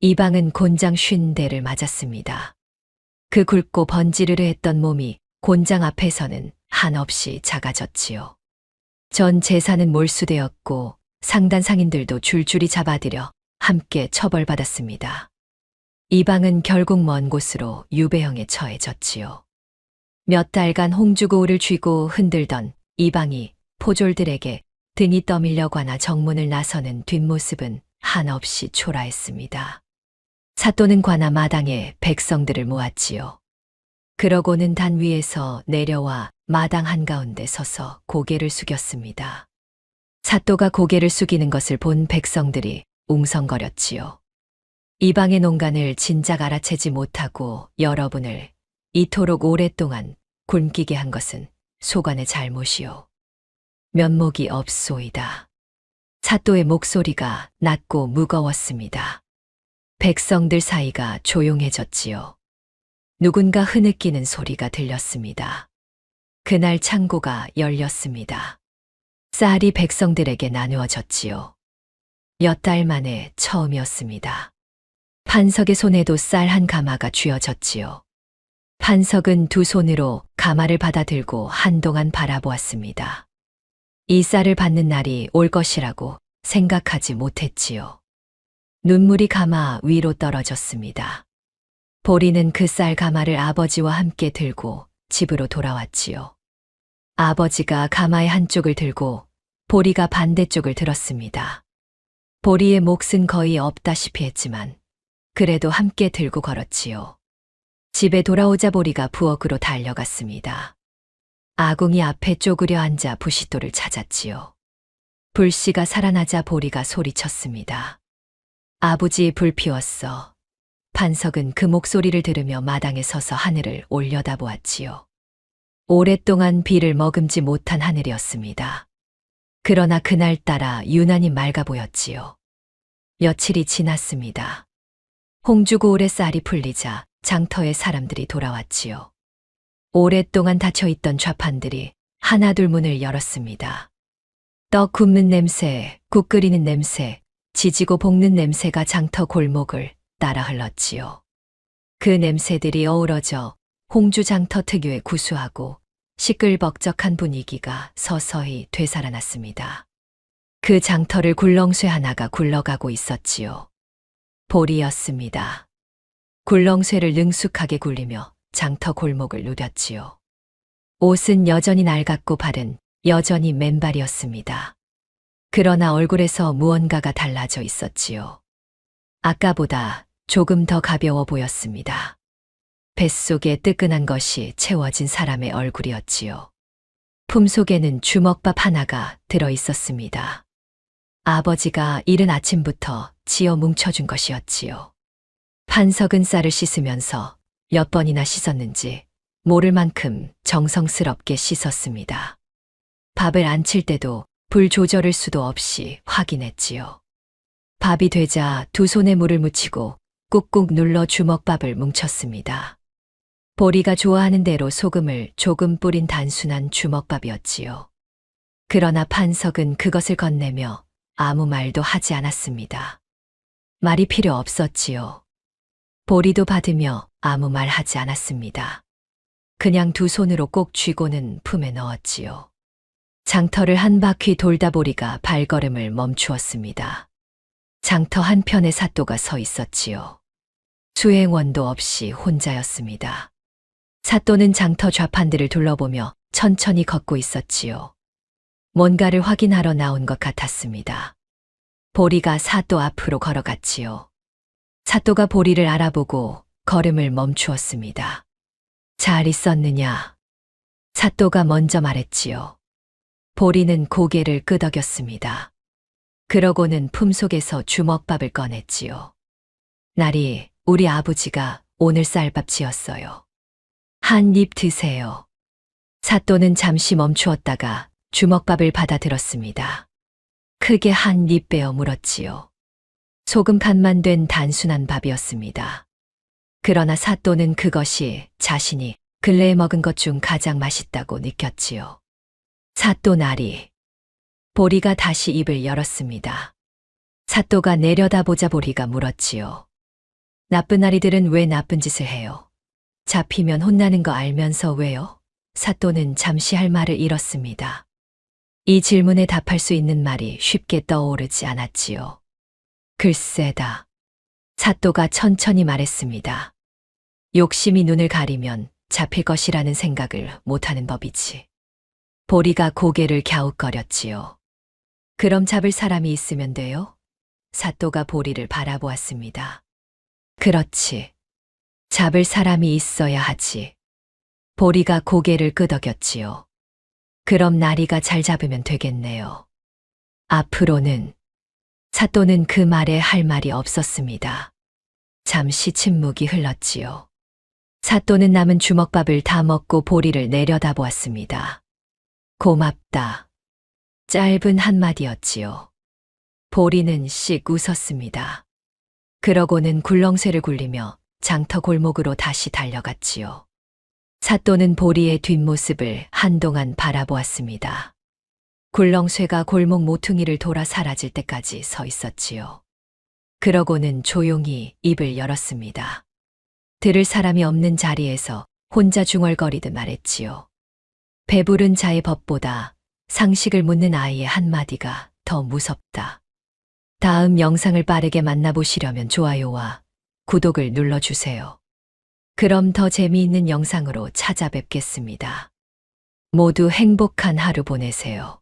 이방은 곤장 50대를 맞았습니다. 그 굵고 번지르르 했던 몸이 곤장 앞에서는 한없이 작아졌지요. 전 재산은 몰수되었고 상단 상인들도 줄줄이 잡아들여 함께 처벌받았습니다. 이방은 결국 먼 곳으로 유배형에 처해졌지요. 몇 달간 홍주고을을 쥐고 흔들던 이방이 포졸들에게 등이 떠밀려 관아 정문을 나서는 뒷모습은 한없이 초라했습니다. 사또는 관아 마당에 백성들을 모았지요. 그러고는 단 위에서 내려와 마당 한가운데 서서 고개를 숙였습니다. 사또가 고개를 숙이는 것을 본 백성들이 웅성거렸지요. 이방의 농간을 진작 알아채지 못하고 여러분을 이토록 오랫동안 굶기게 한 것은 소관의 잘못이요. 면목이 없소이다. 사또의 목소리가 낮고 무거웠습니다. 백성들 사이가 조용해졌지요. 누군가 흐느끼는 소리가 들렸습니다. 그날 창고가 열렸습니다. 쌀이 백성들에게 나누어졌지요. 몇 달 만에 처음이었습니다. 판석의 손에도 쌀 한 가마가 쥐어졌지요. 판석은 두 손으로 가마를 받아들고 한동안 바라보았습니다. 이 쌀을 받는 날이 올 것이라고 생각하지 못했지요. 눈물이 가마 위로 떨어졌습니다. 보리는 그 쌀 가마를 아버지와 함께 들고 집으로 돌아왔지요. 아버지가 가마의 한쪽을 들고 보리가 반대쪽을 들었습니다. 보리의 몫은 거의 없다시피 했지만 그래도 함께 들고 걸었지요. 집에 돌아오자 보리가 부엌으로 달려갔습니다. 아궁이 앞에 쪼그려 앉아 부싯돌을 찾았지요. 불씨가 살아나자 보리가 소리쳤습니다. 아버지, 불 피웠어. 판석은 그 목소리를 들으며 마당에 서서 하늘을 올려다보았지요. 오랫동안 비를 머금지 못한 하늘이었습니다. 그러나 그날따라 유난히 맑아 보였지요. 며칠이 지났습니다. 홍주고을의 쌀이 풀리자 장터에 사람들이 돌아왔지요. 오랫동안 닫혀있던 좌판들이 하나둘 문을 열었습니다. 떡 굽는 냄새, 국 끓이는 냄새, 지지고 볶는 냄새가 장터 골목을 따라 흘렀지요. 그 냄새들이 어우러져 홍주 장터 특유의 구수하고 시끌벅적한 분위기가 서서히 되살아났습니다. 그 장터를 굴렁쇠 하나가 굴러가고 있었지요. 보리였습니다. 굴렁쇠를 능숙하게 굴리며 장터 골목을 누볐지요. 옷은 여전히 낡았고 발은 여전히 맨발이었습니다. 그러나 얼굴에서 무언가가 달라져 있었지요. 아까보다 조금 더 가벼워 보였습니다. 뱃속에 뜨끈한 것이 채워진 사람의 얼굴이었지요. 품속에는 주먹밥 하나가 들어 있었습니다. 아버지가 이른 아침부터 지어 뭉쳐준 것이었지요. 판석은 쌀을 씻으면서 몇 번이나 씻었는지 모를 만큼 정성스럽게 씻었습니다. 밥을 안 칠 때도 불 조절을 수도 없이 확인했지요. 밥이 되자 두 손에 물을 묻히고 꾹꾹 눌러 주먹밥을 뭉쳤습니다. 보리가 좋아하는 대로 소금을 조금 뿌린 단순한 주먹밥이었지요. 그러나 판석은 그것을 건네며 아무 말도 하지 않았습니다. 말이 필요 없었지요. 보리도 받으며 아무 말 하지 않았습니다. 그냥 두 손으로 꼭 쥐고는 품에 넣었지요. 장터를 한 바퀴 돌다 보리가 발걸음을 멈추었습니다. 장터 한편에 사또가 서 있었지요. 수행원도 없이 혼자였습니다. 사또는 장터 좌판들을 둘러보며 천천히 걷고 있었지요. 뭔가를 확인하러 나온 것 같았습니다. 보리가 사또 앞으로 걸어갔지요. 사또가 보리를 알아보고 걸음을 멈추었습니다. 잘 있었느냐? 사또가 먼저 말했지요. 보리는 고개를 끄덕였습니다. 그러고는 품속에서 주먹밥을 꺼냈지요. 날이 우리 아버지가 오늘 쌀밥 지었어요. 한 입 드세요. 사또는 잠시 멈추었다가 주먹밥을 받아 들었습니다. 크게 한 입 빼어 물었지요. 소금 간만 된 단순한 밥이었습니다. 그러나 사또는 그것이 자신이 근래에 먹은 것 중 가장 맛있다고 느꼈지요. 사또 나리. 보리가 다시 입을 열었습니다. 사또가 내려다보자 보리가 물었지요. 나쁜 아이들은 왜 나쁜 짓을 해요? 잡히면 혼나는 거 알면서 왜요? 사또는 잠시 할 말을 잃었습니다. 이 질문에 답할 수 있는 말이 쉽게 떠오르지 않았지요. 글쎄다. 사또가 천천히 말했습니다. 욕심이 눈을 가리면 잡힐 것이라는 생각을 못하는 법이지. 보리가 고개를 갸웃거렸지요. 그럼 잡을 사람이 있으면 돼요? 사또가 보리를 바라보았습니다. 그렇지. 잡을 사람이 있어야 하지. 보리가 고개를 끄덕였지요. 그럼 나리가 잘 잡으면 되겠네요. 앞으로는. 사또는 그 말에 할 말이 없었습니다. 잠시 침묵이 흘렀지요. 사또는 남은 주먹밥을 다 먹고 보리를 내려다보았습니다. 고맙다. 짧은 한마디였지요. 보리는 씩 웃었습니다. 그러고는 굴렁쇠를 굴리며 장터 골목으로 다시 달려갔지요. 사또는 보리의 뒷모습을 한동안 바라보았습니다. 굴렁쇠가 골목 모퉁이를 돌아 사라질 때까지 서 있었지요. 그러고는 조용히 입을 열었습니다. 들을 사람이 없는 자리에서 혼자 중얼거리듯 말했지요. 배부른 자의 법보다 상식을 묻는 아이의 한마디가 더 무섭다. 다음 영상을 빠르게 만나보시려면 좋아요와 구독을 눌러주세요. 그럼 더 재미있는 영상으로 찾아뵙겠습니다. 모두 행복한 하루 보내세요.